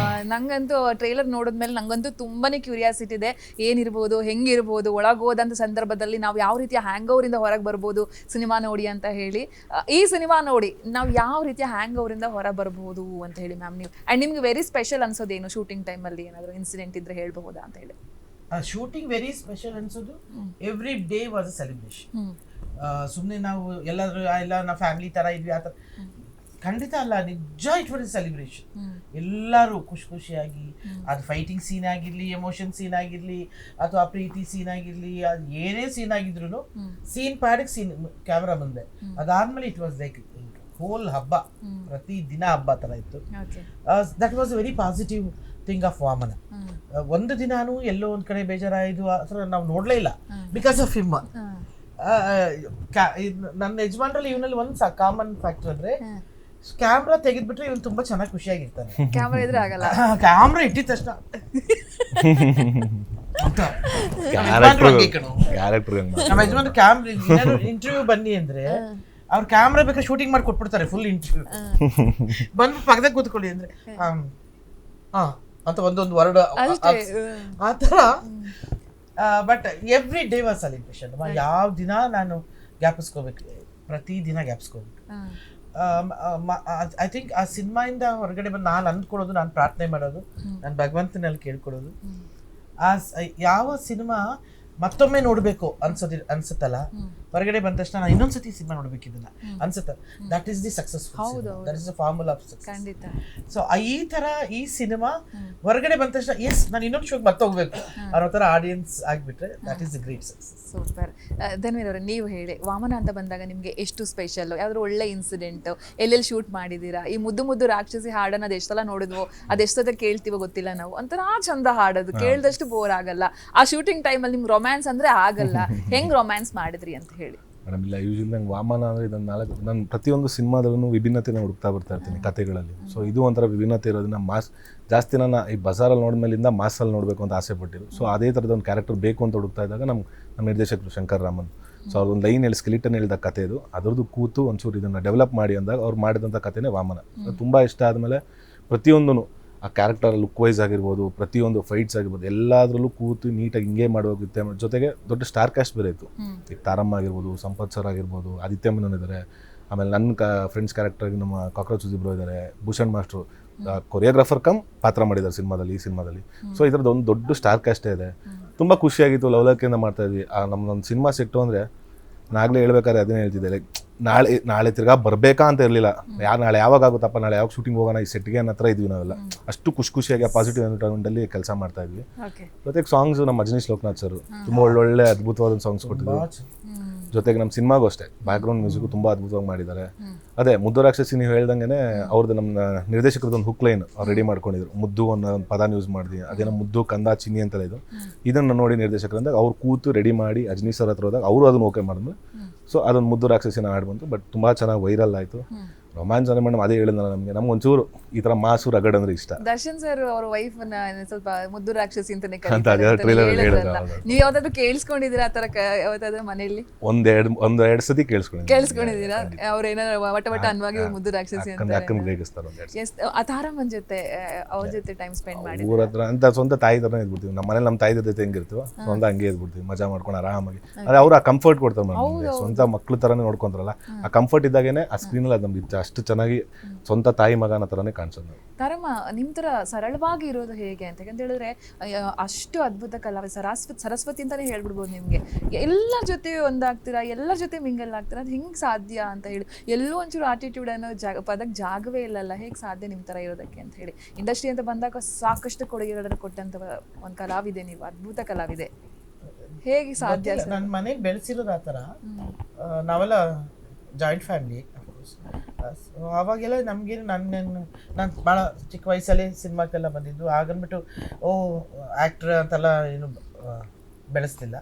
ನಂಗಂತೂ ಟ್ರೈಲರ್ ನೋಡಿದ್ಮೇಲೆ ನಂಗಂತೂ ತುಂಬಾನೇ ಕ್ಯೂರಿಯಾಸಿಟಿ ಇದೆ. ಏನಿರ್ಬೋದು, ಹೆಂಗಿರ್ಬೋದು, ಒಳಗೋದಂಥ ಸಂದರ್ಭದಲ್ಲಿ ನಾವು ಯಾವ ರೀತಿಯ ಹ್ಯಾಂಗ್ ಓವರಿಂದ ಹೊರಗೆ ಬರ್ಬೋದು ಸಿನಿಮಾ ನೋಡಿ ಅಂತ ಹೇಳಿ. ಈ ಸಿನಿಮಾ ನೋಡಿ ನಾವು ಯಾವ ರೀತಿಯ ಹ್ಯಾಂಗ್ ಓವರಿಂದ ಹೊರ ಬರ್ಬೋದು ಅಂತ ಹೇಳಿ ಮ್ಯಾಮ್ ನೀವು. ಆ್ಯಂಡ್ ನಿಮ್ಗೆ ವೆರಿ ಸ್ಪೆಷಲ್ ಅನ್ಸೋದೇನು ಶೂಟಿಂಗ್ ಟೈಮಲ್ಲಿ ಏನಾದರೂ ಇನ್ಸಿಡೆಂಟ್ ಇದ್ರೆ ಹೇಳ್ಬಹುದಾ ಅಂತ ಹೇಳಿ? ಶೂಟಿಂಗ್ ವೆರಿ ಸ್ಪೆಷಲ್ ಅನ್ಸೋದು every day was a celebration. ಸುಮ್ಮನೆ ನಾವು ಎಲ್ಲಾದ್ರೂ ಎಲ್ಲ ನಾವು ಫ್ಯಾಮಿಲಿ ಥರ ಇದ್ವಿ ಆ ಥರ ಖಂಡಿತ ಅಲ್ಲ, ನಿಜ ಇಟ್ ವಾಸ್ ಸೆಲೆಬ್ರೇಷನ್. ಎಲ್ಲರೂ ಖುಷಿಯಾಗಿ, ಅದು ಫೈಟಿಂಗ್ ಸೀನ್ ಆಗಿರಲಿ, ಎಮೋಷನ್ ಸೀನ್ ಆಗಿರಲಿ, ಅಥವಾ ಪ್ರೀತಿ ಸೀನ್ ಆಗಿರಲಿ, ಅದು ಏನೇ ಸೀನ್ ಆಗಿದ್ರು ಸೀನ್ ಪ್ಯಾಡಿಗೆ ಸೀನ್ ಕ್ಯಾಮ್ರಾ ಮುಂದೆ. ಅದಾದ್ಮೇಲೆ ಇಟ್ ವಾಸ್ ಲೈಕ್ ಹೋಲ್ ಹಬ್ಬ, ಪ್ರತಿ ದಿನ ಹಬ್ಬ ಥರ ಇತ್ತು. That was very positive thing of Vamana. ಒಂದು ದಿನಾನು ಎಲ್ಲೋ ಒಂದ್ ಕಡೆ ಬೇಜಾರಾಯ್ತು ಆ ಥರ ನಾವು ನೋಡ್ಲೇ ಇಲ್ಲ ಬಿಕಾಸ್ ಆಫ್ ಹಿಮ್. ನನ್ನ ಯಜಮಾನ್ರಲ್ಲಿ ಇವನಲ್ಲಿ ಒಂದು ಕಾಮನ್ ಫ್ಯಾಕ್ಟರ್ ಅಂದ್ರೆ ಕ್ಯಾಮ್ರಾ ತೆಗೆದ್ಬಿಟ್ರೆ ಇವನು ತುಂಬಾ ಚೆನ್ನಾಗಿ ಖುಷಿಯಾಗಿರ್ತಾನೆ. ಕ್ಯಾಮ್ರಾ ಇದ್ರೆ ಆಗಲ್ಲ, ಕ್ಯಾಮ್ರಾ ಇಟ್ಟಿದ ತಕ್ಷಣ ನಮ್ಮ ಯಜಮಾನ್ ಕ್ಯಾಮ್ರಾ ಇಂಟರ್ವ್ಯೂ ಬನ್ನಿ ಅಂದ್ರೆ ಅವ್ರ ಕ್ಯಾಮ್ರಾ ಬೇಕಾದ್ರೆ ಶೂಟಿಂಗ್ ಮಾಡಿ ಕೊಟ್ಬಿಡ್ತಾರೆ ಫುಲ್ ಇಂಟರ್ವ್ಯೂ. ಬಂದು ಪಕ್ಕದಾಗ ಕೂತ್ಕೊಳ್ಳಿ ಅಂದ್ರೆ ಅಂತ ಒಂದೊಂದು ವರ್ಡ್ ಆ ಥರ. But every day was celebration. ಯಾವ ದಿನ ನಾನು ಜ್ಞಾಪಿಸ್ಕೋಬೇಕು, ಪ್ರತಿ ದಿನ ಜ್ಞಾಪಿಸ್ಕೋಬೇಕು. ಐ ಥಿಂಕ್ ಆ ಸಿನಿಮಾಯಿಂದ ಹೊರಗಡೆ ಬಂದು ನಾನು ಅಂದ್ಕೊಳ್ಳೋದು, ನಾನು ಪ್ರಾರ್ಥನೆ ಮಾಡೋದು, ನಾನು ಭಗವಂತನಲ್ಲಿ ಕೇಳ್ಕೊಳ್ಳೋದು, ಆ ಯಾವ ಸಿನಿಮಾ ಮತ್ತೊಮ್ಮೆ ನೋಡಬೇಕು ಅನ್ಸುತ್ತಲ್ಲ, ಹೊರಗಡೆ ಬಂದ ತಕ್ಷಣ ನಾನು ಇನ್ನೊಂದ್ಸತಿ ಸಿನಿಮಾ ನೋಡ್ಬೇಕು ಇದನ್ನ ಅನ್ಸುತ್ತೆ. That is the successful, that is the formula of success. So ಈ ತರ ಈ ಸಿನಿಮಾ ಹೊರಗಡೆ ಬಂದ ತಕ್ಷಣ ಎಸ್ ನಾನು ಇನ್ನೊಂದು ಶೋಗೆ ಮತ್ತೆ ಹೋಗ್ಬೇಕು ಅನ್ನೋ ತರ ಆಡಿಯನ್ಸ್ ಆಗ್ಬಿಟ್ರೆ that is the great success. Super. Dhanveer ಅವರೇ, ನೀವು ಹೇಳಿ, ವಾಮನ ಅಂತ ಬಂದಾಗ ನಿಮಗೆ ಎಷ್ಟು ಸ್ಪೆಷಲ್, ಯಾವ್ದಾದ್ರು ಒಳ್ಳೆ ಇನ್ಸಿಡೆಂಟ್, ಎಲ್ಲೆಲ್ಲಿ ಶೂಟ್ ಮಾಡಿದ್ದೀರಾ? ಈ ಮುದ್ದು ರಾಕ್ಷಸಿ ಹಾಡನ್ನ ಅದೆಷ್ಟೆಲ್ಲ ನೋಡಿದ್ವೋ, ಅದೆಷ್ಟೊತ್ತ ಕೇಳ್ತೀವೋ ಗೊತ್ತಿಲ್ಲ ನಾವು, ಒಂಥರ ಚಂದ ಹಾಡೋದು, ಕೇಳಿದಷ್ಟು ಬೋರ್ ಆಗಲ್ಲ. ಆ ಶೂಟಿಂಗ್ ಟೈಮಲ್ಲಿ ನಿಮ್ಗೆ ರೊಮ್ಯಾನ್ಸ್ ಅಂದ್ರೆ ಆಗಲ್ಲ, ಹೆಂಗ್ ರೊಮ್ಯಾನ್ಸ್ ಮಾಡಿದ್ರಿ ಅಂತ ಹೇಳಿ? ಮೇಡಮ್ ಇಲ್ಲ, ಯೂಶಲಿ ನಂಗೆ ವಾಮನ ಅಂದರೆ ಇದನ್ನು ನಾನು ಪ್ರತಿಯೊಂದು ಸಿನಿಮಾದಲ್ಲೂ ವಿಭಿನ್ನತೆನ ಹುಡುಕ್ತಾ ಬರ್ತಾ ಇರ್ತೀನಿ ಕಥೆಗಳಲ್ಲಿ. ಸೊ ಇದು ಒಂಥರ ವಿಭಿನ್ನತೆ ಇರೋದನ್ನ ಜಾಸ್ತಿ ನಾನು ಈ ಬಜಾರಲ್ಲಿ ನೋಡಿದ್ಮೇಲಿಂದ ಮಾಸಲ್ಲಿ ನೋಡಬೇಕು ಅಂತ ಆಸೆ ಪಟ್ಟಿದ್ದು. ಸೊ ಅದೇ ಥರದ ಒಂದು ಕ್ಯಾರೆಕ್ಟರ್ ಬೇಕು ಅಂತ ಹುಡುಕ್ತಾ ಇದ್ದಾಗ ನಮ್ಮ ನಿರ್ದೇಶಕರು ಶಂಕರ್ ರಾಮನ್, ಸೊ ಅವ್ರೊಂದು ಲೈನ್ ಹೇಳಿ ಸ್ಕೆಲಿಟನ್ ಹೇಳಿದ ಕಥೆ ಇದು, ಅದರದ್ದು ಕೂತು ಒಂಚೂರು ಇದನ್ನು ಡೆವಲಪ್ ಮಾಡಿ ಅಂದಾಗ ಅವ್ರು ಮಾಡಿದಂಥ ಕಥೆನೇ ವಾಮನ. ತುಂಬ ಇಷ್ಟ ಆದಮೇಲೆ ಪ್ರತಿಯೊಂದೂ ಆ ಕ್ಯಾರೆಕ್ಟರ್ ಲುಕ್ ವೈಸ್ ಆಗಿರ್ಬೋದು, ಪ್ರತಿಯೊಂದು ಫೈಟ್ಸ್ ಆಗಿರ್ಬೋದು, ಎಲ್ಲದರಲ್ಲೂ ಕೂತು ನೀಟಾಗಿ ಹಿಂಗೆ ಮಾಡೋಗುತ್ತೆ. ಜೊತೆಗೆ ದೊಡ್ಡ ಸ್ಟಾರ್ ಕ್ಯಾಸ್ಟ್ ಬೇರೆ ಇತ್ತು. ಈಗ ತಾರಮ್ಮ ಆಗಿರ್ಬೋದು, ಸಂಪತ್ ಸರ್ ಆಗಿರ್ಬೋದು, ಆದಿತ್ಯ ಮೆನನ್ ಇದ್ದಾರೆ, ಆಮೇಲೆ ನನ್ನ ಫ್ರೆಂಡ್ಸ್ ಕ್ಯಾರೆಕ್ಟರ್ಗೆ ನಮ್ಮ ಕಾಕ್ರೋಚ್ ಇಬ್ರು ಇದ್ದಾರೆ, ಭೂಷಣ್ ಮಾಸ್ಟ್ರು ಕೊರಿಯೋಗ್ರಾಫರ್ ಕಮ್ ಪಾತ್ರ ಮಾಡಿದ್ದಾರೆ ಈ ಸಿನಿಮಾದಲ್ಲಿ. ಸೊ ಇದರದ್ದು ಒಂದು ದೊಡ್ಡ ಸ್ಟಾರ್ ಕ್ಯಾಸ್ಟೇ ಇದೆ. ತುಂಬ ಖುಷಿಯಾಗಿತ್ತು, ಲವಲಕ್ಕಿಯಿಂದ ಮಾಡ್ತಾ ಇದ್ವಿ. ನಮ್ಮದೊಂದು ಸಿನಿಮಾ ಸೆಟ್ಟು ಅಂದರೆ ನಾಗಲೇ ಹೇಳ್ಬೇಕಾದ್ರೆ ಅದನ್ನೇ ಹೇಳ್ತಿದ್ದೆ, ಲೈಕ್ ನಾಳೆ ತಿರ್ಗಾ ಬರಬೇಕಾ ಅಂತ ಇರಲಿಲ್ಲ. ನಾಳೆ ಯಾವಾಗ ಆಗುತ್ತಪ್ಪ, ನಾಳೆ ಯಾವಾಗ ಶೂಟಿಂಗ್ ಹೋಗೋಣ ಈ ಸೆಟ್ಗೆ ಅನ್ನೋ ಥರ ಇದ್ವಿ ನಾವೆಲ್ಲ. ಅಷ್ಟು ಖುಷಿಯಾಗಿ ಪಾಸಿಟಿವ್ ಎನ್ವಿರಾನ್ಮೆಂಟಲ್ಲಿ ಕೆಲಸ ಮಾಡ್ತಾ ಇದ್ವಿ. ಜೊತೆಗೆ ಸಾಂಗ್ಸ್ ನಮ್ಮ ಮಜನೀಶ್ ಲೋಕನಾಥ್ ಸರ್ ತುಂಬ ಒಳ್ಳೊಳ್ಳೆ ಅದ್ಭುತವಾದ ಸಾಂಗ್ಸ್ ಕೊಟ್ಟಿದ್ರು. ಜೊತೆಗೆ ನಮ್ಮ ಸಿನಿಮಾಗೂ ಅಷ್ಟೇ ಬ್ಯಾಕ್ಗ್ರೌಂಡ್ ಮ್ಯೂಸಿಕ್ ತುಂಬ ಅದ್ಭುತವಾಗಿ ಮಾಡಿದ್ದಾರೆ. ಅದೇ ಮುದ್ದು ರಾಕ್ಷಸಿ ನೀವು ಹೇಳ್ದಂಗೆ ಅವ್ರದ್ದು ನಮ್ಮ ನಿರ್ದೇಶಕರದ್ದು ಒಂದು ಹುಕ್ ಲೈನ್ ಅವ್ರು ರೆಡಿ ಮಾಡ್ಕೊಂಡಿದ್ರು. ಮುದ್ದು ಅನ್ನೋ ಒಂದು ಪದಾನ ಯೂಸ್ ಮಾಡಿದ್ವಿ, ಅದೇನೋ ಮುದ್ದು ಕಂದ ಚಿನ್ನಿ ಅಂತಲೇ ಇದು. ಇದನ್ನು ನೋಡಿ ನಿರ್ದೇಶಕರಂದಾಗ ಅವ್ರು ಕೂತು ರೆಡಿ ಮಾಡಿ ಅಜ್ನಿ ಸರ್ ಹತ್ರ ಹೋದಾಗ ಅವರು ಅದನ್ನು ಓಕೆ ಮಾಡಿದ್ರು. ಸೊ ಅದೊಂದು ಮುದ್ದು ರಾಕ್ಷಸಿನ ಹಾಡು ಬಂತು. ಬಟ್ ತುಂಬ ಚೆನ್ನಾಗಿ ವೈರಲ್ ಆಯಿತು. ರೊಮ್ಯಾನ್ಸ್ ಅಂದ್ರೆ ಮೇಡಮ್ ಅದೇ ಹೇಳಿದ್ನಲ್ಲ, ನಮ್ಗೆ ಒಂಚೂರು ಈ ತರ ಮಾಸು ರಗಡ್ ಅಂದ್ರೆ ಇಷ್ಟ. ದರ್ಶನ್ ಸರ್ ಅವ್ರ ವೈಫ್ ಸ್ವಲ್ಪ ಮುದ್ದು ರಾಕ್ಷಸಿ ಅಂತಾನೆ ನೀವು ಯಾವ್ದಾದ್ರು ಕೇಳಿಸ್ಕೊಂಡಿದ್ದೀರಾ? ಆತರ ಯಾವ್ದಾದ್ರು ಮನೆಯಲ್ಲಿ ಒಂದೆರಡು ಸತಿ ಕೇಳಿಸ್ಕೊಂಡಿದ್ದೀರಾ? ಅವ್ರ ಏನಾದ್ರು ವಟ ಅನ್ವಾಗಿ ಮುದ್ದು ರಾಕ್ಷಸಿ ಅಂತ ತಾರಮ್ಮನ್ ಜೊತೆ ಅವ್ರ ಜೊತೆ ಟೈಮ್ ಸ್ಪೆಂಡ್ ಮಾಡಿ ಊರ ಹತ್ರ ಅಂತ ಸ್ವಂತ ತಾಯಿ ತರ ಇದ್ಬಿಡ್ತೀವಿ. ನಮ್ಮ ಮನೇಲಿ ನಮ್ಮ ತಾಯಿ ಜೊತೆ ಹೆಂಗಿರ್ತೀವೋ ಸ್ವಂತ ಹಂಗೆ ಇದ್ಬಿಡ್ತೀವಿ, ಮಜಾ ಮಾಡ್ಕೊಂಡು ಆರಾಮಾಗಿ. ಅದೇ ಅವ್ರು ಆ ಕಂಫರ್ಟ್ ಕೊಡ್ತಾರೆ ಮೇಡಮ್, ಸ್ವಂತ ಮಕ್ಳು ತರನೇ ನೋಡ್ಕೊಂತಾರಲ್ಲ, ಆ ಕಂಫರ್ಟ್ ಇದ್ದಾಗೇನೆ ಆ ಸ್ಕ್ರೀನಲ್ಲಿ ಅದು ನಮ್ಗೆ ಅಷ್ಟು ಚೆನ್ನಾಗಿ ಸ್ವಂತ ತಾಯಿ ಮಗನ ಥರನೇ ಕಾಣಿಸೋದು ನಾವು. ತಾರಮ್ಮ ನಿಮ್ಮ ಥರ ಸರಳವಾಗಿ ಇರೋದು ಹೇಗೆ ಅಂತ ಹೇಳಿದ್ರೆ ಅಷ್ಟು ಅದ್ಭುತ ಕಲಾವಿ ಸರಸ್ವತಿ ಅಂತಲೇ ಹೇಳ್ಬಿಡ್ಬೋದು ನಿಮಗೆ. ಎಲ್ಲರ ಜೊತೆ ಒಂದಾಗ್ತೀರಾ, ಎಲ್ಲರ ಜೊತೆ ಮಿಂಗಲ್ ಆಗ್ತೀರಾ, ಅದು ಹೆಂಗೆ ಸಾಧ್ಯ ಅಂತ ಹೇಳಿ. ಎಲ್ಲೂ ಒಂಚೂರು ಆಟಿಟ್ಯೂಡ್ ಅನ್ನೋ ಪದಕ್ಕೆ ಜಾಗವೇ ಇಲ್ಲಲ್ಲ, ಹೇಗೆ ಸಾಧ್ಯ ನಿಮ್ಮ ಥರ ಇರೋದಕ್ಕೆ ಅಂತ ಹೇಳಿ. ಇಂಡಸ್ಟ್ರಿ ಅಂತ ಬಂದಾಗ ಸಾಕಷ್ಟು ಕೊಡುಗೆಗಳನ್ನು ಕೊಟ್ಟಂಥ ಒಂದು ಕಲಾವಿದೆ ನೀವು, ಅದ್ಭುತ ಕಲಾವಿದೆ. ಹೇಗೆ ಸಾಧ್ಯ? ನನ್ನ ಮನೆಗೆ ಬೆಳೆಸಿರೋದು ಆ ಥರ. ನಾವೆಲ್ಲ ಜಾಯಿಂಟ್ ಫ್ಯಾಮಿಲಿ ಅಫ್ಕೋರ್ಸ್. ಅವಾಗೆಲ್ಲ ನಮಗೇನು ನಾನು ಭಾಳ ಚಿಕ್ಕ ವಯಸ್ಸಲ್ಲಿ ಸಿನಿಮಾಕ್ಕೆಲ್ಲ ಬಂದಿದ್ದು. ಆಗನ್ಬಿಟ್ಟು ಆ್ಯಕ್ಟ್ರ್ ಅಂತೆಲ್ಲ ಏನು ಬೆಳೆಸ್ತಿಲ್ಲ.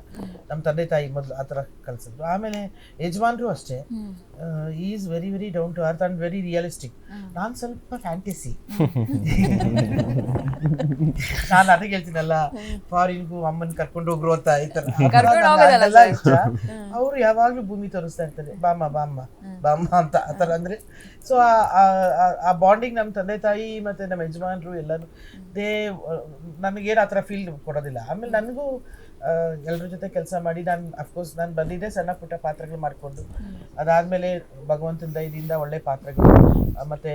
ನಮ್ಮ ತಂದೆ ತಾಯಿ ಮೊದಲು ಆ ಥರ ಕಲಿಸಿದ್ರು. ಆಮೇಲೆ ಯಜಮಾನ್ರು ಅಷ್ಟೇ, is very very down to earth and very realistic. ನಾನು ಸ್ವಲ್ಪ ಫ್ಯಾಂಟಸಿ. ನಾನು ಅದಕ್ಕೆ ಹೇಳ್ತೀನಲ್ಲ, ಫಾರಿನ್ಗೂ ಅಮ್ಮನ ಕರ್ಕೊಂಡು ಹೋಗ್ರು ಅಂತ ಈ ಥರ ಇಷ್ಟ. ಅವರು ಯಾವಾಗಲೂ ಭೂಮಿ ತೋರಿಸ್ತಾ ಇರ್ತಾರೆ, ಬಾಮ್ಮ ಬಾಮ್ಮ ಬಾಮ್ಮ ಅಂತ ಆ ಥರ. ಅಂದರೆ ಸೊ ಆ ಬಾಂಡಿಂಗ್ ನಮ್ಮ ತಂದೆ ತಾಯಿ ಮತ್ತು ನಮ್ಮ ಯಜಮಾನ್ರು ಎಲ್ಲರೂ ನನಗೇನು ಆ ಥರ ಫೀಲ್ ಕೊಡೋದಿಲ್ಲ. ಆಮೇಲೆ ನನಗೂ ಎಲ್ಲರ ಜೊತೆ ಕೆಲಸ ಮಾಡಿ ನಾನು ಬಂದಿದ್ದೆ ಸಣ್ಣ ಪುಟ್ಟ ಪಾತ್ರಗಳು ಮಾಡಿಕೊಂಡು, ಅದಾದಮೇಲೆ ಭಗವಂತನ ದಯದಿಂದ ಒಳ್ಳೆ ಪಾತ್ರಗಳು ಮತ್ತು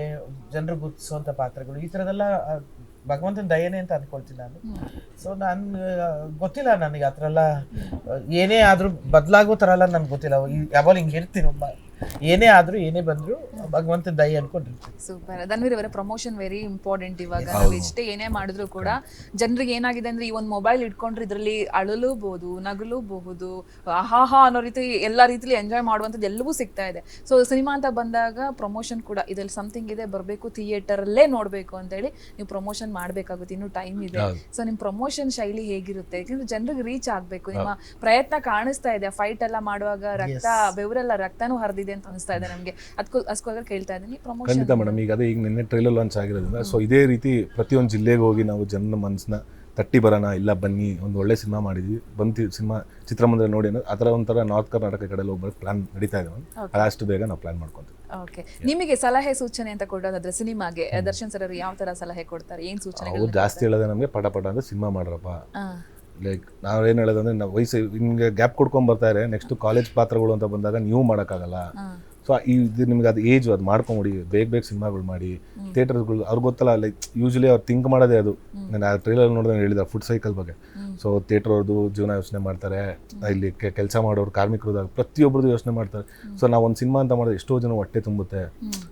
ಜನರು ಗುರುತಿಸುವಂಥ ಪಾತ್ರಗಳು, ಈ ಥರದೆಲ್ಲ ಭಗವಂತನ ದಯನೇ ಅಂತ ಅಂದ್ಕೊಳ್ತೀನಿ ನಾನು. ಸೊ ನಾನು ಗೊತ್ತಿಲ್ಲ ನನಗೆ ಆ ಥರ ಎಲ್ಲ ಏನೇ ಆದರೂ ಬದಲಾಗೋ ಥರ ಎಲ್ಲ ನನಗೆ ಗೊತ್ತಿಲ್ಲ. ಯಾವಾಗ ಹಿಂಗೆ ಇರ್ತೀನಿ, ಏನೇ ಆದರೂ ಏನೇ ಬಂದರೂ ಭಗವಂತನ ದಯ ಅನ್ಕೊಂಡಿರ್ತೀನಿ. ಸೂಪರ್. ಧನ್ವೀರ್ ಅವರ ಪ್ರಮೋಷನ್ ವೆರಿ ಇಂಪಾರ್ಟೆಂಟ್. ಇವಾಗ ನಾವು ಎಷ್ಟೇ ಏನೇ ಮಾಡಿದ್ರು ಕೂಡ ಜನರಿಗೆ ಏನಾಗಿದೆ ಅಂದ್ರೆ ಈ ಒಂದು ಮೊಬೈಲ್ ಇಟ್ಕೊಂಡ್ರೆ ಇದರಲ್ಲಿ ಅಳಲೂಬಹುದು, ನಗಲೂಬಹುದು, ಆಹಾಹಾ ಅನ್ನೋ ರೀತಿ ಎಲ್ಲ ರೀತಿಲಿ ಎಂಜಾಯ್ ಮಾಡುವಂಥದ್ದು ಎಲ್ಲವೂ ಸಿಗ್ತಾ ಇದೆ. ಸೊ ಸಿನಿಮಾ ಅಂತ ಬಂದಾಗ ಪ್ರಮೋಷನ್ ಕೂಡ ಇದರಲ್ಲಿ ಸಮಥಿಂಗ್ ಇದೆ, ಬರಬೇಕು ಥಿಯೇಟರಲ್ಲೇ ನೋಡಬೇಕು ಅಂತೇಳಿ ನೀವು ಪ್ರಮೋಷನ್ ಮಾಡಬೇಕಾಗುತ್ತೆ. ಇನ್ನೂ ಟೈಮ್ ಇದೆ. ಸೊ ನಿಮ್ಮ ಪ್ರಮೋಷನ್ ಶೈಲಿ ಹೇಗಿರುತ್ತೆ? ಯಾಕಂದ್ರೆ ಜನರಿಗೆ ರೀಚ್ ಆಗಬೇಕು. ನಿಮ್ಮ ಪ್ರಯತ್ನ ಕಾಣಿಸ್ತಾ ಇದೆ. ಫೈಟ್ ಎಲ್ಲ ಮಾಡುವಾಗ ಬೆವರೆಲ್ಲ ರಕ್ತನೂ ಹರಿದಿದೆ ಅಂತ ಅನಿಸ್ತಾ ಇದೆ ನಮಗೆ. ಅದಕ್ಕೋಸ್ಕರ ಕೇಳ್ತಾ ಇದ್ದೀನಿ ಪ್ರಮೋಷನ್. ಖಂಡಿತ ಮೇಡಮ್, ಈಗ ನಿನ್ನೆ ಟ್ರೈಲರ್ ಲಾಂಚ್ ಆಗಿರೋದ್ರಿಂದ ಸೊ ಇದೇ ರೀತಿ ಪ್ರತಿಯೊಂದು ಜಿಲ್ಲೆಗೆ ಹೋಗಿ ನಾವು ಜನರ ಮನಸ್ಸನ್ನ ತಟ್ಟಿ ಬರೋಣ, ಇಲ್ಲ ಬನ್ನಿ ಒಂದು ಒಳ್ಳೆ ಸಿನಿಮಾ ಮಾಡಿದ್ವಿ, ಬಂದು ಸಿನಿಮಾ ಚಿತ್ರಮಂದಿರ ನೋಡಿ ಅನ್ನೋದು ಆ ಥರ ಒಂಥರ ನಾರ್ತ್ ಕರ್ನಾಟಕ ಕಡೆಯಲ್ಲಿ ಹೋಗ್ಬೇಕು ಪ್ಲಾನ್ ನಡೀತಾ ಇದೆ. ಅಷ್ಟು ಬೇಗ ನಾವು ಪ್ಲಾನ್ ಮಾಡ್ಕೊಂತೀವಿ. ಓಕೆ, ನಿಮಗೆ ಸಲಹೆ ಸೂಚನೆ ಅಂತ ಕೊಡೋದಾದ್ರೆ ಸಿನಿಮಾಗೆ ದರ್ಶನ್ ಸರ್ ಯಾವ ತರ ಸಲಹೆ ಕೊಡ್ತಾರೆ? ಏನ್ ಸೂಚನೆ? ಅವ್ರು ಜಾಸ್ತಿ ಹೇಳೋದೇ ನಮಗೆ ಪಟ ಅಂದ್ರೆ ಸಿನಿಮಾ ಮಾಡ್ರಪ್ಪ. ಲೈಕ್ ನಾವೇನು ಹೇಳೋದಂದ್ರೆ ನಾವು ವಯಸ್ಸು ಹಿಂಗೆ ಗ್ಯಾಪ್ ಕೊಡ್ಕೊಂಡ್ ಬರ್ತಾರೆ. ನೆಕ್ಸ್ಟ್ ಕಾಲೇಜ್ ಪಾತ್ರಗಳು ಅಂತ ಬಂದಾಗ ನೀವು ಮಾಡೋಕ್ಕಾಗಲ್ಲ. ಸೊ ಇದು ನಿಮ್ಗೆ ಅದು ಏಜ್ ಅದು ಮಾಡ್ಕೊಂಬಿಡಿ, ಬೇಗ ಸಿನಿಮಾಗಳು ಮಾಡಿ. ಥಿಯೇಟರ್ಗಳು ಅವ್ರಿಗೆ ಗೊತ್ತಲ್ಲ, ಲೈಕ್ ಯೂಶಲಿ ಅವ್ರು ಥಿಂಕ್ ಮಾಡೋದೇ ಅದು. ನಾನು ಆ ಟ್ರೈಲರ್ ನೋಡಿದ್ರೆ ಹೇಳಿದ ಫುಡ್ ಸೈಕಲ್ ಬಗ್ಗೆ. ಸೊ ಥಿಯೇಟರ್ ಅವ್ರದ್ದು ಜೀವನ ಯೋಚನೆ ಮಾಡ್ತಾರೆ, ಇಲ್ಲಿ ಕೆಲಸ ಮಾಡೋರು ಕಾರ್ಮಿಕರದಾಗ ಪ್ರತಿಯೊಬ್ಬರದ್ದು ಯೋಚನೆ ಮಾಡ್ತಾರೆ. ಸೊ ನಾವು ಒಂದು ಸಿನಿಮಾ ಅಂತ ಮಾಡಿದ್ರೆ ಎಷ್ಟೋ ಜನ ಹೊಟ್ಟೆ ತುಂಬುತ್ತೆ.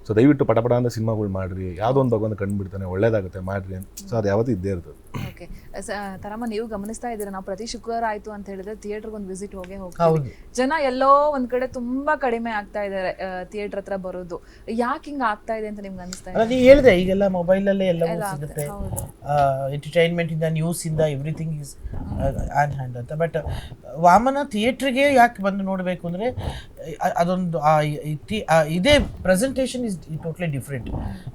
ಸೊ ದಯವಿಟ್ಟು ಪಟ ಅಂತ ಸಿನಿಮಾಗಳು ಮಾಡ್ರಿ, ಯಾವುದೋ ಒಂದು ಭಗವಂತ ಕಂಡುಬಿಡ್ತಾನೆ, ಒಳ್ಳೇದಾಗುತ್ತೆ ಮಾಡ್ರಿ ಅಂತ. ಸೊ ಅದು ಯಾವತ್ತೂ ಇದ್ದೇ ಇರ್ತದೆ. ಓಕೆ ತರಮ್ಮ, ನೀವು ಗಮನಿಸ್ತಾ ಇದ್ದೀರಾ, ನಾವು ಪ್ರತಿ ಶುಕ್ರವಾರ ಆಯ್ತು ಅಂತ ಹೇಳಿದ್ರೆ ಥಿಯೇಟರ್ಗೆ ಒಂದು ವಿಸಿಟ್ ಹೋಗ್ತೀವಿ. ಜನ ಎಲ್ಲೋ ಒಂದ್ ಕಡೆ ತುಂಬಾ ಕಡಿಮೆ ಆಗ್ತಾ ಇದ್ದಾರೆ ಥಿಯೇಟರ್ ಹತ್ರ ಬರೋದು. ಯಾಕೆ ಹಿಂಗ ಆಗ್ತಾ ಇದೆ ಅಂತ ನಿಮ್ಗೆ ಅನಿಸ್ತಾ ಇದೆ? ನೀವು ಹೇಳಿದೆ ಈಗೆಲ್ಲ ಮೊಬೈಲ್ ಅಲ್ಲೇ ಎಲ್ಲವೂ ಸಿಗುತ್ತೆ. ಎಂಟರ್ಟೈನ್ಮೆಂಟ್ ಇಂದ ನ್ಯೂಸ್ ಇಂದ ಎವ್ರಿಥಿಂಗ್ ಇಸ್ ಆನ್ ಹ್ಯಾಂಡ್ ಅಂತ. ಬಟ್ ವಾಮನ ಥಿಯೇಟ್ರಿಗೆ ಯಾಕೆ ಬಂದು ನೋಡಬೇಕು ಅಂದರೆ ಅದೊಂದು ಇದೇ ಪ್ರೆಸೆಂಟೇಷನ್ ಇಸ್ ಟೋಟ್ಲಿ ಡಿಫ್ರೆಂಟ್.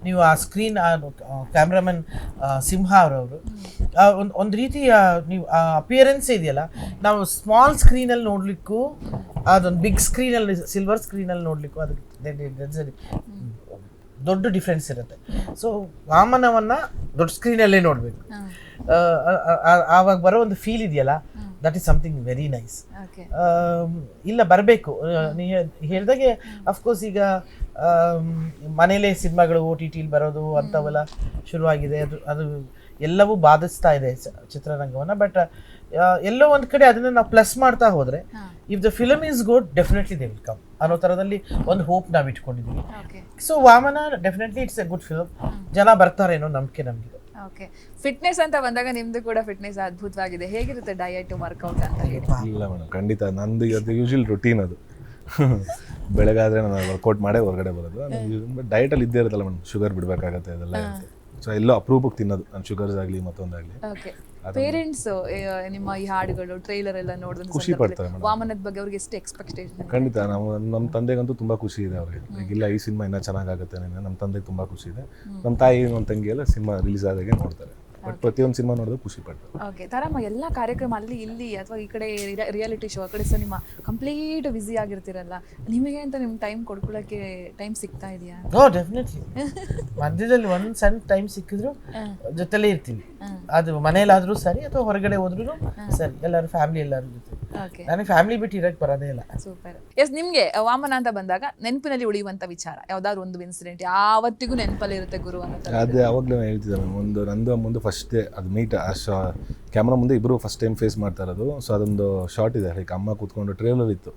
ನೀವು ಆ ಸ್ಕ್ರೀನ್ ಕ್ಯಾಮ್ರಾಮನ್ ಸಿಂಹ ಅವರವರು ಒಂದು ರೀತಿಯ ನೀವು ಅಪಿಯರೆನ್ಸ್ ಇದೆಯಲ್ಲ, ನಾವು ಸ್ಮಾಲ್ ಸ್ಕ್ರೀನಲ್ಲಿ ನೋಡಲಿಕ್ಕೂ ಅದೊಂದು ಬಿಗ್ ಸ್ಕ್ರೀನಲ್ಲಿ ಸಿಲ್ವರ್ ಸ್ಕ್ರೀನಲ್ಲಿ ನೋಡಲಿಕ್ಕೂ ಅದಕ್ಕೆ ದೊಡ್ಡ ಡಿಫ್ರೆನ್ಸ್ ಇರುತ್ತೆ. ಸೊ ವಾಮನವನ್ನು ದೊಡ್ಡ ಸ್ಕ್ರೀನಲ್ಲೇ ನೋಡಬೇಕು. ಆವಾಗ ಬರೋ ಒಂದು ಫೀಲ್ ಇದೆಯಲ್ಲ, that is something very nice. ಇಲ್ಲ ಬರಬೇಕು. ನೀವು ಹೇಳಿದಾಗೆ ಅಫ್ಕೋರ್ಸ್ ಈಗ ಮನೇಲೇ ಸಿನಿಮಾಗಳು OTT ಬರೋದು ಅಂಥವೆಲ್ಲ ಶುರುವಾಗಿದೆ. ಅದು ಎಲ್ಲವೂ ಬಾಧಿಸ್ತಾ ಇದೆ ಚಿತ್ರರಂಗವನ್ನು. ಬಟ್ ಎಲ್ಲೋ ಒಂದು ಕಡೆ ಅದನ್ನು ನಾವು ಪ್ಲಸ್ ಮಾಡ್ತಾ ಹೋದರೆ, if the film is good definitely they will come ಅನ್ನೋ ಥರದಲ್ಲಿ ಒಂದು ಹೋಪ್ ನಾವು ಇಟ್ಕೊಂಡಿದ್ದೀವಿ. So Vamana definitely it's A good film. ಜನ ಬರ್ತಾರೆ ಅನ್ನೋ ನಂಬಿಕೆ ನಮಗಿದೆ. ಓಕೆ, ಫಿಟ್ನೆಸ್ ಅಂತ ಬಂದಾಗ ನಿಮ್ದು ಕೂಡ ಫಿಟ್ನೆಸ್ ಅದ್ಭುತವಾಗಿದೆ. ಹೇಗಿರುತ್ತೆ ಡಯಟ್ ವರ್ಕೌಟ್ ಅಂತ ಹೇಳಿ? ಇಲ್ಲ ಮೇಡಮ್, ಖಂಡಿತ ನಂದು ಅದು ಯೂಶುವಲ್ ರುಟೀನ್ ಅದು. ಬೆಳಗಾದ್ರೆ ನಾನು ವರ್ಕೌಟ್ ಮಾಡೇ ಹೊರಗಡೆ ಬರೋದು. ಡಯಟಲ್ಲಿ ಇದ್ದೇ ಇರುತ್ತಲ್ಲ ಮೇಡಮ್, ಶುಗರ್ ಬಿಡಬೇಕಾಗತ್ತೆ ಅದೆಲ್ಲ. ಸೊ ಎಲ್ಲೋ ಅಪರೂಪಕ್ಕೆ ತಿನ್ನೋದು ನಾನು, ಶುಗರ್ಸ್ ಆಗಲಿ ಮತ್ತೊಂದಾಗಲಿ. ಓಕೆ, ಪೇರೆಂಟ್ಸ್ ನಿಮ್ಮ ಈ ಹಾಡುಗಳು ಟ್ರೈಲರ್ ಎಲ್ಲ ನೋಡಿದ್ರೆ ಖುಷಿ ಪಡ್ತಾರೆ ಮೇಡಮ್. ವಾಮನದ ಬಗ್ಗೆ ಅವ್ರಿಗೆ ಎಷ್ಟು ಎಕ್ಸ್ಪೆಕ್ಟೇಷನ್? ಖಂಡಿತ ನಮ್ಮ ತಂದೆಗಂತೂ ತುಂಬ ಖುಷಿ ಇದೆ ಅವ್ರಿಗೆ. ಇಲ್ಲ ಈ ಸಿನಿಮಾ ಇನ್ನೂ ಚೆನ್ನಾಗಾಗುತ್ತೆ. ನಮ್ಮ ತಂದೆಗೆ ತುಂಬ ಖುಷಿ ಇದೆ. ನಮ್ಮ ತಾಯಿ ನಮ್ಮ ತಂಗಿ ಎಲ್ಲ ಸಿನಿಮಾ ರಿಲೀಸ್ ಆದಾಗೆ ನೋಡ್ತಾರೆ. ಬಟ್ ಪ್ರತಿಯೊಂದು ಸಿನಿಮಾ ನೋಡಿದ್ರೆ ಖುಷಿ ಪಡ್ತು. ಓಕೆ ತಾರಮ್ಮ, ಎಲ್ಲ ಕಾರ್ಯಕ್ರಮ ಅಲ್ಲಿ ಇಲ್ಲಿ ಅಥವಾ ಈ ಕಡೆ ರಿಯಾಲಿಟಿ ಶೋ, ಆ ಕಡೆ ಸಿನಿಮಾ ಕಂಪ್ಲೀಟ್ ಬ್ಯುಸಿ ಆಗಿರ್ತೀರಲ್ಲ, ನಿಮಗೆ ಅಂತ ನಿಮ್ಗೆ ಟೈಮ್ ಕೊಡ್ಕೊಳ್ಳೋಕ್ಕೆ ಟೈಮ್ ಸಿಗ್ತಾ ಇದೆಯಾ? ಓ ಡೆಫಿನೆಟ್ಲಿ. ಮಧ್ಯದಲ್ಲಿ ಒಂದು ಸಣ್ಣ ಟೈಮ್ ಸಿಕ್ಕಿದ್ರು ಜೊತೆಲೇ ಇರ್ತೀವಿ. ಅದು ಮನೇಲಾದ್ರೂ ಸರಿ ಅಥವಾ ಹೊರಗಡೆ ಹೋದ್ರು ಸರಿ, ಎಲ್ಲರೂ ಫ್ಯಾಮಿಲಿ ಎಲ್ಲರೂ ಜೊತೆ. ಓಕೆ, ನನಗೆ ಫ್ಯಾಮಿಲಿ ಬಿಟ್ಟು ಇರಕ್ಕೆ ಬರೋದೇ ಇಲ್ಲ. ಸೂಪರ್. ಎಸ್, ನಿಮ್ಗೆ ವಾಮನ ಅಂತ ಬಂದಾಗ ನೆನಪಿನಲ್ಲಿ ಉಳಿಯುವಂತ ವಿಚಾರ ಯಾವ್ದಾದ್ರು ಒಂದು ಇನ್ಸಿಡೆಂಟ್ ಯಾವತ್ತಿಗೂ ನೆನಪಲ್ಲಿ ಇರುತ್ತೆ ಗುರು ಅನ್ನೋ? ಅದೇ ಅವಾಗಲೇ ಹೇಳ್ತಿದ್ದೆ ಒಂದು ನಂದು ಮುಂದೆ ಫಸ್ಟ್ ಡೇ ಅದು ಮೀಟ್ ಕ್ಯಾಮ್ರಾ ಮುಂದೆ ಇಬ್ಬರು ಫಸ್ಟ್ ಟೈಮ್ ಫೇಸ್ ಮಾಡ್ತಾ ಇರೋದು. ಸೊ ಅದೊಂದು ಶಾರ್ಟ್ ಇದೆ, ಲೈಕ್ ಅಮ್ಮ ಕೂತ್ಕೊಂಡು ಟ್ರೇಲರ್ ಇತ್ತು,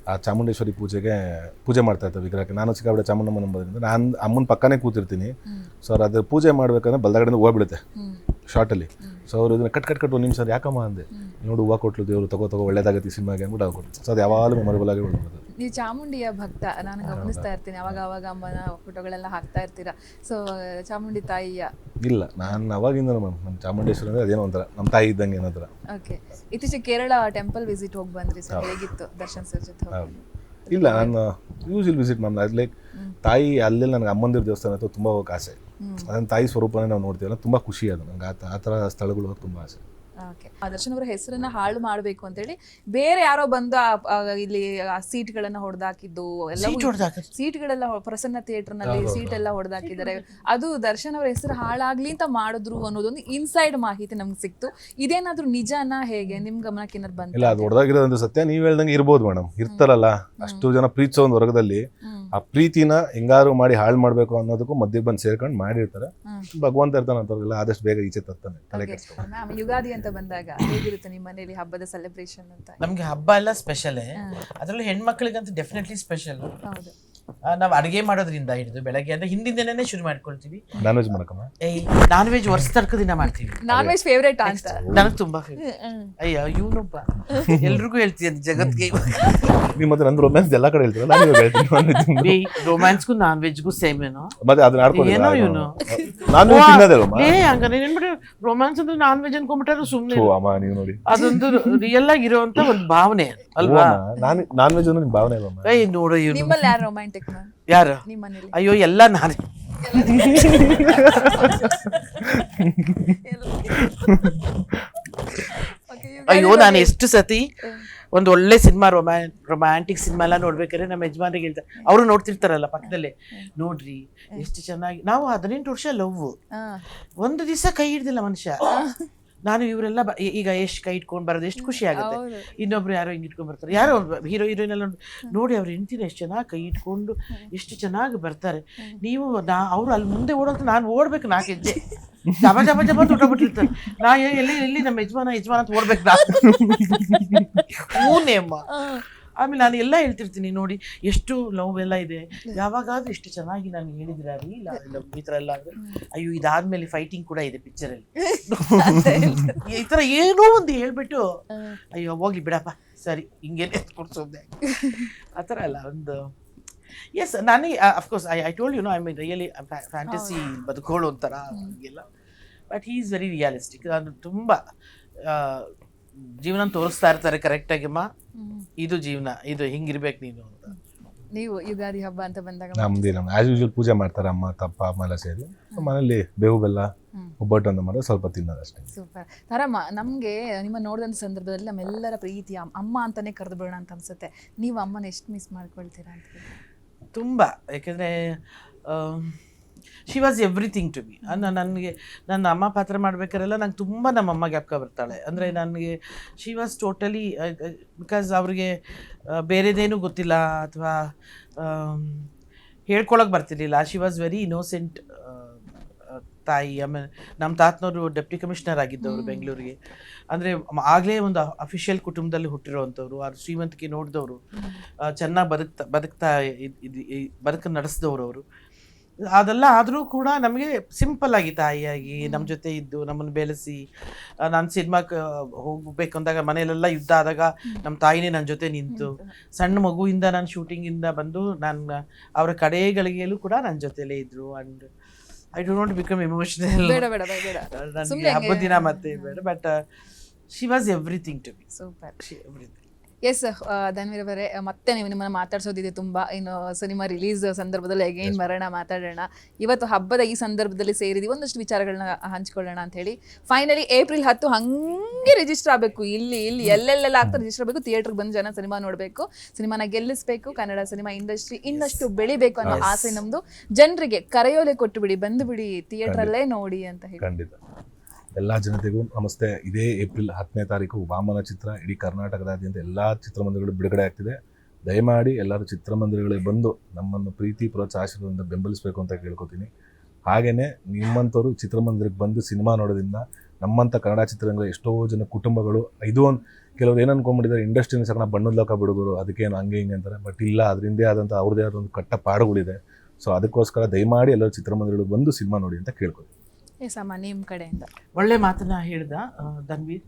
ಆ ಚಾಮುಂಡೇಶ್ವರಿ ಪೂಜೆ ಮಾಡ್ತಾ ಇರ್ತಾರೆ ವಿಗ್ರಹಕ್ಕೆ. ನಾನು ಸಿಕ್ಕಾಬಿಟ್ಟೆ ಚಾಮುಂಡಮ್ಮನ ನಂಬೋದ್ರಿಂದ ನಾನು ಅಮ್ಮನ ಪಕ್ಕನೇ ಕೂತಿರ್ತೀನಿ. ಸೊ ಅದು ಪೂಜೆ ಮಾಡ್ಬೇಕಂದ್ರೆ ಬಲ್ದಗಡೆಯಿಂದ ಹೋಗ್ಬಿಡುತ್ತೆ ಶಾರ್ಟಲ್ಲಿ. ಸೊ ಅವರು ಇದನ್ನ ಕಟ್ ಒಂದು ನಿಮಿಷ ಯಾಕಮ್ಮ ಅಂದೆ, ನೋಡು ಹೂವು ಕೊಟ್ಲು ದೇವರು ತಗೋ ಒಳ್ಳೇದಾಗತ್ತೆ ಸಿನಿಮಾಗೆ ಅಂದ್ಬಿಟ್ಟು ಅವ್ರು ಕೊಟ್ಟು. ಸೊ ಅದು ಯಾವಾಗಲೂ ಮೆಮೊರೇಬಲ್ ಆಗಿ ಉಳ್ಬೋದು. ನೀವು ಚಾಮುಂಡಿಯ ಭಕ್ತ, ನಾನು ಗಮನಿಸ್ತಾ ಇರ್ತೀನಿ, ಅವಾಗ ಅಮ್ಮನ ಫೋಟೋಗಳೆಲ್ಲ ಹಾಕ್ತಾ ಇರ್ತೀರಾ. ಸೊ ಚಾಮುಂಡಿ ತಾಯಿಯ ಇಲ್ಲ, ನಾನು ಅವಾಗಿಂದ ನಮ್ಮ ಚಾಮುಂಡೇಶ್ವರಿ ಅಂದರೆ ಅದೇನೋ ಒಂಥರ ನಮ್ಮ ತಾಯಿ ಇದ್ದಂಗೆ ಏನೋ ಥರ. ಓಕೆ, ಇತ್ತೀಚೆಗೆ ಕೇರಳ ಟೆಂಪಲ್ ವಿಸಿಟ್ ಹೋಗಿ ಬಂದ್ರಿ ಸರ್, ಹೇಗಿತ್ತು ದರ್ಶನ್ ಸರ್ ಜೊತೆ? ಇಲ್ಲ, ನಾನು ಯೂಶಲ್ ವಿಸಿಟ್ ಮ್ಯಾಮ್. ಅದು ಲೈಕ್ ತಾಯಿ ಅಲ್ಲೆಲ್ಲ ನನಗೆ ಅಮ್ಮಂದಿರ ದೇವಸ್ಥಾನ ಅಥವಾ ತುಂಬ ಹೋಗೋಕೆ ಆಸೆ. ಅದನ್ನು ತಾಯಿ ಸ್ವರೂಪನೇ ನಾವು ನೋಡ್ತೀವಲ್ಲ, ತುಂಬ ಖುಷಿ ಅದು ನನಗೆ. ಆ ಥರ ಸ್ಥಳಗಳು ಹೋಗೋಕೆ ತುಂಬ ಆಸೆ. ಓಕೆ, ದರ್ಶನ್ ಅವರ ಹೆಸರನ್ನ ಹಾಳು ಮಾಡಬೇಕು ಅಂತೇಳಿ ಬೇರೆ ಯಾರೋ ಬಂದು ಇಲ್ಲಿ ಸೀಟ್ಗಳನ್ನ ಹೊಡೆದಾಕಿದ್ದು ಸೀಟ್ಗಳೆಲ್ಲ ಪ್ರಸನ್ನ ಥಿಯೇಟರ್ ನಲ್ಲಿ ಸೀಟ್ ಎಲ್ಲ ಹೊಡೆದಾಕಿದ್ದಾರೆ. ಅದು ದರ್ಶನ್ ಅವರ ಹೆಸರು ಹಾಳಾಗ್ಲಿ ಅಂತ ಮಾಡಿದ್ರು ಅನ್ನೋದೊಂದು ಇನ್ಸೈಡ್ ಮಾಹಿತಿ ನಮ್ಗೆ ಸಿಕ್ತು. ಇದೇನಾದ್ರೂ ನಿಜಾನ, ಹೇಗೆ ನಿಮ್ ಗಮನಕ್ಕೆ ಏನಾದ್ರು ಬಂತು? ಇಲ್ಲ, ಅದು ಹೊಡೆದಾಗಿರೋದಂದ್ರೆ ಸತ್ಯ. ನೀವು ಹೇಳ್ದಂಗೆ ಇರ್ಬೋದು ಮೇಡಮ್, ಇರ್ತಾರಲ್ಲ ಅಷ್ಟು ಜನ ಪ್ರೀತಿಸೋ ಒಂದು ವರ್ಗದಲ್ಲಿ ಆ ಪ್ರೀತಿನ ಹೆಂಗಾರು ಮಾಡಿ ಹಾಳು ಮಾಡ್ಬೇಕು ಅನ್ನೋದಕ್ಕೂ ಮಧ್ಯಕ್ಕೆ ಬಂದು ಸೇರ್ಕೊಂಡು ಮಾಡಿರ್ತಾರೆ. ಭಗವಂತ ಇರ್ತಾನೆ ಅಂತವ್ರಿಗೆಲ್ಲ ಆದಷ್ಟು ಬೇಗ ಈಚೆ ತರ್ತಾನೆ. ತಲೆ ಕೆಡಿಸ್ಕೊಂಡು ಮ್ಯಾಮ್, ಯುಗಾದಿ ಅಂತ ಬಂದಾಗ ಹೇಗಿರುತ್ತೆ ನಿಮ್ಮ ಮನೆಯಲ್ಲಿ ಹಬ್ಬದ ಸೆಲೆಬ್ರೇಷನ್ ಅಂತ? ನಮ್ಗೆ ಹಬ್ಬ ಎಲ್ಲ ಸ್ಪೆಷಲೇ, ಅದರಲ್ಲೂ ಹೆಣ್ಮಕ್ಳಿಗಂತೂ ಡೆಫಿನೆಟ್ಲಿ ಸ್ಪೆಷಲ್. ಹೌದು, ನಾವು ಅಡುಗೆ ಮಾಡೋದ್ರಿಂದ ಹಿಡಿದು ಬೆಳಗ್ಗೆ ಅಂದ್ರೆ ಹಿಂದಿನ ದಿನನೇ ಶುರು ಮಾಡ್ಕೊಳ್ತೀವಿ. ನಾನ್ ವೆಜ್ ಮಾಡಕಮ್ಮ, ನಾನ್ ವೆಜ್ ವರ್ಷ ತರ್ಕ ದಿನ ಮಾಡ್ತೀವಿ. ನಾನ್ ವೆಜ್ ಫೇವ್ರೇಟ್ ಅಂತ ನನಗೆ ತುಂಬಾ ಫೇವ್ರೇಟ್. ಅಯ್ಯೋ ಇವನೊಬ್ಬ ಎಲ್ರಿಗೂ ಹೇಳ್ತೀಯ ಜಗತ್ಗೆ. ನಿಮ್ಮ ಮತ್ತೆ ನಂದು ರೊಮ್ಯಾನ್ಸ್ ಎಲ್ಲ ಕಡೆ ಹೇಳ್ತೀರ, ನಾನು ಹೇಳ್ತೀನಿ ರೊಮ್ಯಾನ್ಸ್ಗೂ ನಾನ್ ವೆಜ್ಗೂ ಸೇಮ್ ಏನೋ. ಮತ್ತೆ ಅದನ್ನ ಆಡ್ಕೊಂಡು ಏನೋ ಇವನು ನಾನು ತಿನ್ನೋದಲ್ವಾ? ಹಂಗಾರೆ ಏನ್ಬಿಟ್ರೆ ರೊಮ್ಯಾನ್ಸ್ ಅಂದ್ರೆ ನಾನ್ ವೆಜ್ ಅನ್ಕೊಂಡ್ಬಿಟ್ರೆ ಸುಮ್ಮನೆ ಅಮ್ಮ ನೀವು ನೋಡಿ, ಅದೊಂದು ರಿಯಲ್ ಆಗಿರುವಂತ ಒಂದು ಭಾವನೆ ಅಲ್ವಾ? ನಾನ್ ವೆಜ್ ಅಂದ್ರೆ ನಿಮ್ ಭಾವನೆ ಅಲ್ವಾ? ನೋಡು ಇವನು ನಿಮ್ಮಲ್ಲಿ ಯಾರು ರೊಮ್ಯಾಂಟಿಕ್ ಮ್ಯಾಮ್ ಯಾರು? ನಿಮ್ಮ ಮನೆಯಲ್ಲಿ? ಅಯ್ಯೋ ಎಲ್ಲ ನಾನೇ. ಅಯ್ಯೋ ನಾನು ಎಷ್ಟು ಸತಿ ಒಂದು ಒಳ್ಳೆ ಸಿನಿಮಾ ರೊಮ್ಯಾಂಟಿಕ್ ಸಿನಿಮಾ ಎಲ್ಲ ನೋಡ್ಬೇಕಾದ್ರೆ ನಮ್ಮ ಯಜಮಾನಿಗೆ ಹೇಳ್ತಾರೆ, ಅವರು ನೋಡ್ತಿರ್ತಾರಲ್ಲ ಪಕ್ಕದಲ್ಲೇ, ನೋಡ್ರಿ ಎಷ್ಟು ಚೆನ್ನಾಗಿ. ನಾವು 18 ವರ್ಷ ಲವ್, ಒಂದು ದಿವಸ ಕೈ ಹಿಡ್ದಿಲ್ಲ ಮನುಷ್ಯ. ನಾನು ಇವರೆಲ್ಲ ಈಗ ಎಷ್ಟು ಕೈ ಇಟ್ಕೊಂಡು ಬರೋದು ಎಷ್ಟು ಖುಷಿ ಆಗುತ್ತೆ. ಇನ್ನೊಬ್ರು ಯಾರೋ ಹಿಂಗೆ ಇಟ್ಕೊಂಡು ಬರ್ತಾರೆ, ಯಾರೋ ಹೀರೋ ಹೀರೋಯಿನ್ ಎಲ್ಲ ನೋಡಿ ಅವ್ರು ಹೆಂಡ್ತಿನ ಎಷ್ಟು ಚೆನ್ನಾಗಿ ಕೈ ಇಟ್ಕೊಂಡು ಎಷ್ಟು ಚೆನ್ನಾಗಿ ಬರ್ತಾರೆ. ನೀವು ಅವ್ರು ಅಲ್ಲಿ ಮುಂದೆ ಓಡೋಂತ ನಾನು ಓಡ್ಬೇಕು 4 ಹೆಜ್ಜೆ, ಜಬ ಜಬ ಜಬ ತೊಟ್ಟಬಿಟ್ಟಿರ್ತಾರೆ. ನಾ ಎಲ್ಲಿ ನಮ್ಮ ಯಜಮಾನ ಅಂತ ಓಡ್ಬೇಕು ಅಮ್ಮ. ಆಮೇಲೆ ನಾನು ಎಲ್ಲ ಹೇಳ್ತಿರ್ತೀನಿ, ನೋಡಿ ಎಷ್ಟು ಲವ್ ಎಲ್ಲ ಇದೆ, ಯಾವಾಗಾದ್ರೂ ಎಷ್ಟು ಚೆನ್ನಾಗಿ ನಾನು ಹೇಳಿದಿರ ಈ ಥರ ಎಲ್ಲ ಅಂದರೆ, ಅಯ್ಯೋ ಇದಾದ್ಮೇಲೆ ಫೈಟಿಂಗ್ ಕೂಡ ಇದೆ ಪಿಕ್ಚರಲ್ಲಿ, ಈ ಥರ ಏನೋ ಒಂದು ಹೇಳ್ಬಿಟ್ಟು ಅಯ್ಯೋ ಹೋಗ್ಲಿ ಬಿಡಪ್ಪ ಸರಿ ಹಿಂಗೇನೆ ಕೊಡ್ಸೋದೆ ಆ ಥರ ಅಲ್ಲ ಒಂದು. ಎಸ್, ನನಗೆ of course I told you know I mean really fantasy ಬದುಕೋಳು ಒಂಥರ ಹೀಗೆಲ್ಲ. But he is very realistic. ಅದು ತುಂಬ ಜೀವನ ತೋರಿಸ್ತಾ ಇರ್ತಾರೆ ಕರೆಕ್ಟಾಗಿಮ್ಮ, ಇದು ಜೀವನ, ಇದು ಹಿಂಗಿರ್ಬೇಕು ನೀನು ಅಂತ. ನೀವು ಯುಗಾದಿ ಹಬ್ಬ ಅಂತ ಬಂದಾಗ ನಮ್ದು ಆಸ್ ಯೂಶುವಲ್ ಪೂಜೆ ಮಾಡ್ತಾರೆ ಅಮ್ಮ ಅಮ್ಮ ಎಲ್ಲ ಸೇರಿ. ಮನೇಲಿ ಬೇವು ಬೆಲ್ಲ ಒಬ್ಬಟ್ಟು ಅಂತ ಮಾಡಿದ್ರೆ ಸ್ವಲ್ಪ ತಿನ್ನೋದು ಅಷ್ಟೇ. ಸೂಪರ್. ತಾರಮ್ಮ, ನಮಗೆ ನಿಮ್ಮ ನೋಡಿದಂಥ ಸಂದರ್ಭದಲ್ಲಿ ನಮ್ಮೆಲ್ಲರ ಪ್ರೀತಿ ಅಮ್ಮ ಅಂತಾನೆ ಕರೆದು ಬಿಡೋಣ ಅಂತ ಅನ್ಸುತ್ತೆ. ನೀವು ಅಮ್ಮನ ಎಷ್ಟು ಮಿಸ್ ಮಾಡ್ಕೊಳ್ತೀರಾ ಅಂತ? ತುಂಬ, ಯಾಕೆಂದರೆ she was everything to me. ನನಗೆ ನನ್ನ ಅಮ್ಮ ಪಾತ್ರ ಮಾಡ್ಬೇಕಾರೆಲ್ಲ ನಂಗೆ ತುಂಬ ನಮ್ಮಮ್ಮ ಜ್ಞಾಪಕ ಬರ್ತಾಳೆ. ಅಂದರೆ ನನಗೆ ಶಿ ವಾಸ್ ಟೋಟಲಿ, ಬಿಕಾಸ್ ಅವ್ರಿಗೆ ಬೇರೆದೇನೂ ಗೊತ್ತಿಲ್ಲ ಅಥವಾ ಹೇಳ್ಕೊಳಕ್ಕೆ ಬರ್ತಿರ್ಲಿಲ್ಲ. ಶಿ ವಾಸ್ ವೆರಿ ಇನ್ನೋಸೆಂಟ್ ತಾಯಿ. ಆಮೇಲೆ ನಮ್ಮ ತಾತನವರು ಡೆಪ್ಟಿ ಕಮಿಷನರ್ ಆಗಿದ್ದವರು ಬೆಂಗಳೂರಿಗೆ. ಅಂದರೆ ಆಗಲೇ ಒಂದು ಅಫಿಷಿಯಲ್ ಕುಟುಂಬದಲ್ಲಿ ಹುಟ್ಟಿರೋವಂಥವ್ರು, ಆ ಶ್ರೀಮಂತಿಕೆ ನೋಡಿದವರು, ಚೆನ್ನಾಗಿ ಬದುಕನ್ನು ನಡೆಸಿದವರು ಅವರು. ಅದೆಲ್ಲ ಆದರೂ ಕೂಡ ನಮಗೆ ಸಿಂಪಲ್ ಆಗಿ ತಾಯಿಯಾಗಿ ನಮ್ಮ ಜೊತೆ ಇದ್ದು ನಮ್ಮನ್ನು ಬೆಳೆಸಿ, ನಾನು ಸಿನಿಮಾಕ್ಕೆ ಹೋಗ್ಬೇಕು ಅಂದಾಗ ಮನೆಯಲ್ಲೆಲ್ಲ ಯುದ್ಧ ಆದಾಗ ನಮ್ಮ ತಾಯಿನೇ ನನ್ನ ಜೊತೆ ನಿಂತು, ಸಣ್ಣ ಮಗುವಿಂದ ನಾನು ಶೂಟಿಂಗಿಂದ ಬಂದು ನಾನು ಅವರ ಕಡೆಗಳಿಗೆಲ್ಲೂ ಕೂಡ ನನ್ನ ಜೊತೆಲೇ ಇದ್ರು. And I don't want to become emotional ನನಗೆ ಹಬ್ಬದ ದಿನ ಮತ್ತೆ ಬೇಡ, but she was everything to me. Super. Everything. Yes Dhanveer ಅವರೇ, ಮತ್ತೆ ನೀವು ನಿಮ್ಮನ್ನ ಮಾತಾಡ್ಸೋದಿದೆ ತುಂಬಾ. ಇನ್ನು ಸಿನಿಮಾ ರಿಲೀಸ್ ಸಂದರ್ಭದಲ್ಲಿ ಅಗೈನ್ ಬರೋಣ, ಮಾತಾಡೋಣ. ಇವತ್ತು ಹಬ್ಬದ ಈ ಸಂದರ್ಭದಲ್ಲಿ ಸೇರಿದೀವಿ, ಒಂದಷ್ಟು ವಿಚಾರಗಳನ್ನ ಹಂಚ್ಕೊಳ್ಳೋಣ ಅಂತ ಹೇಳಿ. ಫೈನಲಿ ಏಪ್ರಿಲ್ 10 ಹಂಗೆ ರಿಜಿಸ್ಟರ್ ಆಗಬೇಕು, ಇಲ್ಲಿ ಎಲ್ಲೆಲ್ಲೆಲ್ಲ ಆಗ್ತಾ ರಿಜಿಸ್ಟರ್ ಆಗಬೇಕು, ಥಿಯೇಟರ್ಗೆ ಬಂದು ಜನ ಸಿನಿಮಾ ನೋಡಬೇಕು, ಸಿನಿಮಾನ ಗೆಲ್ಲಿಸ್ಬೇಕು, ಕನ್ನಡ ಸಿನಿಮಾ ಇಂಡಸ್ಟ್ರಿ ಇನ್ನಷ್ಟು ಬೆಳಿಬೇಕು ಅನ್ನೋ ಆಸೆ ನಮ್ದು. ಜನರಿಗೆ ಕರೆಯೋಲೆ ಕೊಟ್ಟು ಬಿಡಿ, ಬಂದು ಬಿಡಿ, ಥಿಯೇಟ್ರಲ್ಲೇ ನೋಡಿ ಅಂತ ಹೇಳಿ. ಖಂಡಿತ ಎಲ್ಲ ಜನತೆಗೂ ನಮಸ್ತೆ. ಇದೇ ಏಪ್ರಿಲ್ 10ನೇ ತಾರೀಕು ವಾಮನ ಚಿತ್ರ ಇಡೀ ಕರ್ನಾಟಕದಾದ್ಯಂತ ಎಲ್ಲ ಚಿತ್ರಮಂದಿರಗಳು ಬಿಡುಗಡೆ ಆಗ್ತಿದೆ. ದಯಮಾಡಿ ಎಲ್ಲರೂ ಚಿತ್ರಮಂದಿರಗಳಿಗೆ ಬಂದು ನಮ್ಮನ್ನು ಪ್ರೀತಿ ಪ್ರೋತ್ಸಾಹದಿಂದ ಬೆಂಬಲಿಸಬೇಕು ಅಂತ ಕೇಳ್ಕೊತೀನಿ. ಹಾಗೆಯೇ ನಿಮ್ಮಂಥವ್ರು ಚಿತ್ರಮಂದಿರಕ್ಕೆ ಬಂದು ಸಿನಿಮಾ ನೋಡೋದ್ರಿಂದ ನಮ್ಮಂಥ ಕನ್ನಡ ಚಿತ್ರರಂಗದ ಎಷ್ಟೋ ಜನ ಕುಟುಂಬಗಳು ಕೆಲವರು ಏನು ಅನ್ಕೊಂಡ್ಬಿಟ್ಟಿದ್ದಾರೆ, ಇಂಡಸ್ಟ್ರಿನ ಸಣ್ಣ ಬಣ್ಣದ ಲೋಕ ಬಿಡುಗರು, ಅದಕ್ಕೇನು ಹಂಗೆ ಹಿಂಗೆ ಅಂತಾರೆ. ಬಟ್ ಇಲ್ಲ, ಅದರಿಂದೇ ಆದಂಥ ಅವ್ರದ್ದೇ ಆದ ಒಂದು ಕಟ್ಟ ಪಾಡುಗಳಿದೆ. ಸೊ ಅದಕ್ಕೋಸ್ಕರ ದಯಮಾಡಿ ಎಲ್ಲರೂ ಚಿತ್ರಮಂದಿರಗಳಿಗೆ ಬಂದು ಸಿನಿಮಾ ನೋಡಿ ಅಂತ ಕೇಳ್ಕೊತೀನಿ. ಎಸ್ ಅಮ್ಮ, ನಿಮ್ಮ ಕಡೆಯಿಂದ ಒಳ್ಳೆ ಮಾತನ್ನ ಹೇಳ್ದ ಧನ್ವೀರ್.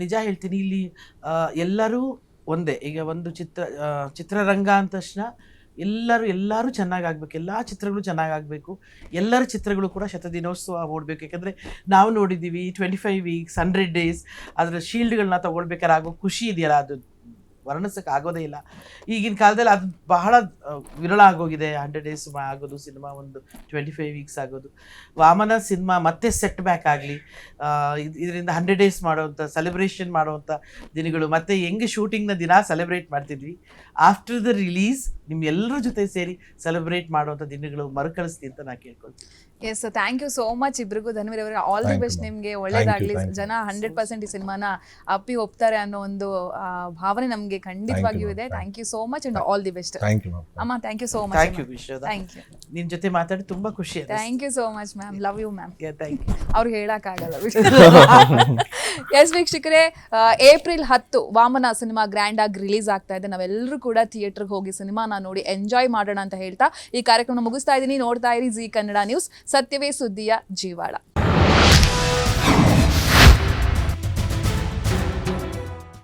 ನಿಜ ಹೇಳ್ತೀನಿ, ಇಲ್ಲಿ ಎಲ್ಲರೂ ಒಂದೇ. ಈಗ ಒಂದು ಚಿತ್ರರಂಗ ಅಂದ ತಕ್ಷಣ ಎಲ್ಲರೂ ಚೆನ್ನಾಗಾಗಬೇಕು, ಎಲ್ಲ ಚಿತ್ರಗಳು ಚೆನ್ನಾಗಾಗಬೇಕು, ಎಲ್ಲರ ಚಿತ್ರಗಳು ಕೂಡ ಶತದಿನೋತ್ಸವ ಓಡಬೇಕು. ಯಾಕಂದರೆ ನಾವು ನೋಡಿದ್ದೀವಿ 25 ವೀಕ್ಸ್ 100 ಡೇಸ್ ಅದರ ಶೀಲ್ಡ್ಗಳನ್ನ ತಗೊಳ್ಬೇಕಾದ್ರೆ ಆಗೋ ಖುಷಿ ಇದೆಯಲ್ಲ, ಅದು ವರ್ಣಿಸೋಕೆ ಆಗೋದೇ ಇಲ್ಲ. ಈಗಿನ ಕಾಲದಲ್ಲಿ ಅದು ಬಹಳ ವಿರಳ ಆಗೋಗಿದೆ. 100 ಡೇಸ್ ಆಗೋದು ಸಿನಿಮಾ, ಒಂದು 25 ವೀಕ್ಸ್ ಆಗೋದು. ವಾಮನ ಸಿನಿಮಾ ಮತ್ತೆ ಸೆಟ್ ಬ್ಯಾಕ್ ಆಗಲಿ, ಇದರಿಂದ 100 ಡೇಸ್ ಮಾಡೋವಂಥ ಸೆಲೆಬ್ರೇಷನ್ ಮಾಡೋವಂಥ ದಿನಗಳು, ಮತ್ತು ಹೆಂಗೆ ಶೂಟಿಂಗ್ನ ದಿನ ಸೆಲೆಬ್ರೇಟ್ ಮಾಡ್ತಿದ್ವಿ, ಆಫ್ಟರ್ ದ ರಿಲೀಸ್ ನಿಮ್ಮೆಲ್ಲರ ಜೊತೆ ಸೇರಿ ಸೆಲೆಬ್ರೇಟ್ ಮಾಡುವಂಥ ದಿನಗಳು ಮರುಕಳಿಸ್ತೀನಿ ಅಂತ ನಾನು ಕೇಳ್ಕೊಳ್ತೀನಿ. Yes, thank you so much ಇಬ್ರಿಗೂ. ಧನ್ವೀರ್ ಅವರಿಗೆ ಆಲ್ ದಿ ಬೆಸ್ಟ್, ನಿಮಗೆ ಒಳ್ಳೇದಾಗ್ಲಿ. ಜನ 100% ಈ ಸಿನಿಮಾನ ಅಪ್ಪಿ ಒಪ್ತಾರೆ ಅನ್ನೋ ಒಂದು ಭಾವನೆ ನಮಗೆ ಖಂಡಿತವಾಗಿಯೂ ಇದೆ. Thank you so much and all the best. ಅಮ್ಮ, thank you so much. Thank you ವಿಶ್ವದ, ಥ್ಯಾಂಕ್ ಯು. ನಿನ್ನ ಜೊತೆ ಮಾತಾಡಿ ತುಂಬಾ ಖುಷಿ ಆಯ್ತು. Thank you so much ma'am, love you ma'am. Thank you. ಅವ್ರಿಗೆ ಹೇಳಕ್ಕಾಗಲ್ಲ. ಎಸ್ ವೀಕ್ಷಕರೇ, ಏಪ್ರಿಲ್ 10 ವಾಮನ ಸಿನಿಮಾ ಗ್ರ್ಯಾಂಡ್ ಆಗಿ ರಿಲೀಸ್ ಆಗ್ತಾ ಇದೆ. ನಾವೆಲ್ಲರೂ ಕೂಡ ಥಿಯೇಟರ್ಗೆ ಹೋಗಿ ಸಿನಿಮಾನ ನೋಡಿ ಎಂಜಾಯ್ ಮಾಡೋಣ ಅಂತ ಹೇಳ್ತಾ ಈ ಕಾರ್ಯಕ್ರಮ ಮುಗಿಸ್ತಾ ಇದ್ದೀನಿ. ನೋಡ್ತಾ ಇರಿ ಜಿ ಕನ್ನಡ ನ್ಯೂಸ್, ಸತ್ಯವೇ ಸುದ್ದಿಯ ಜೀವಾಳ.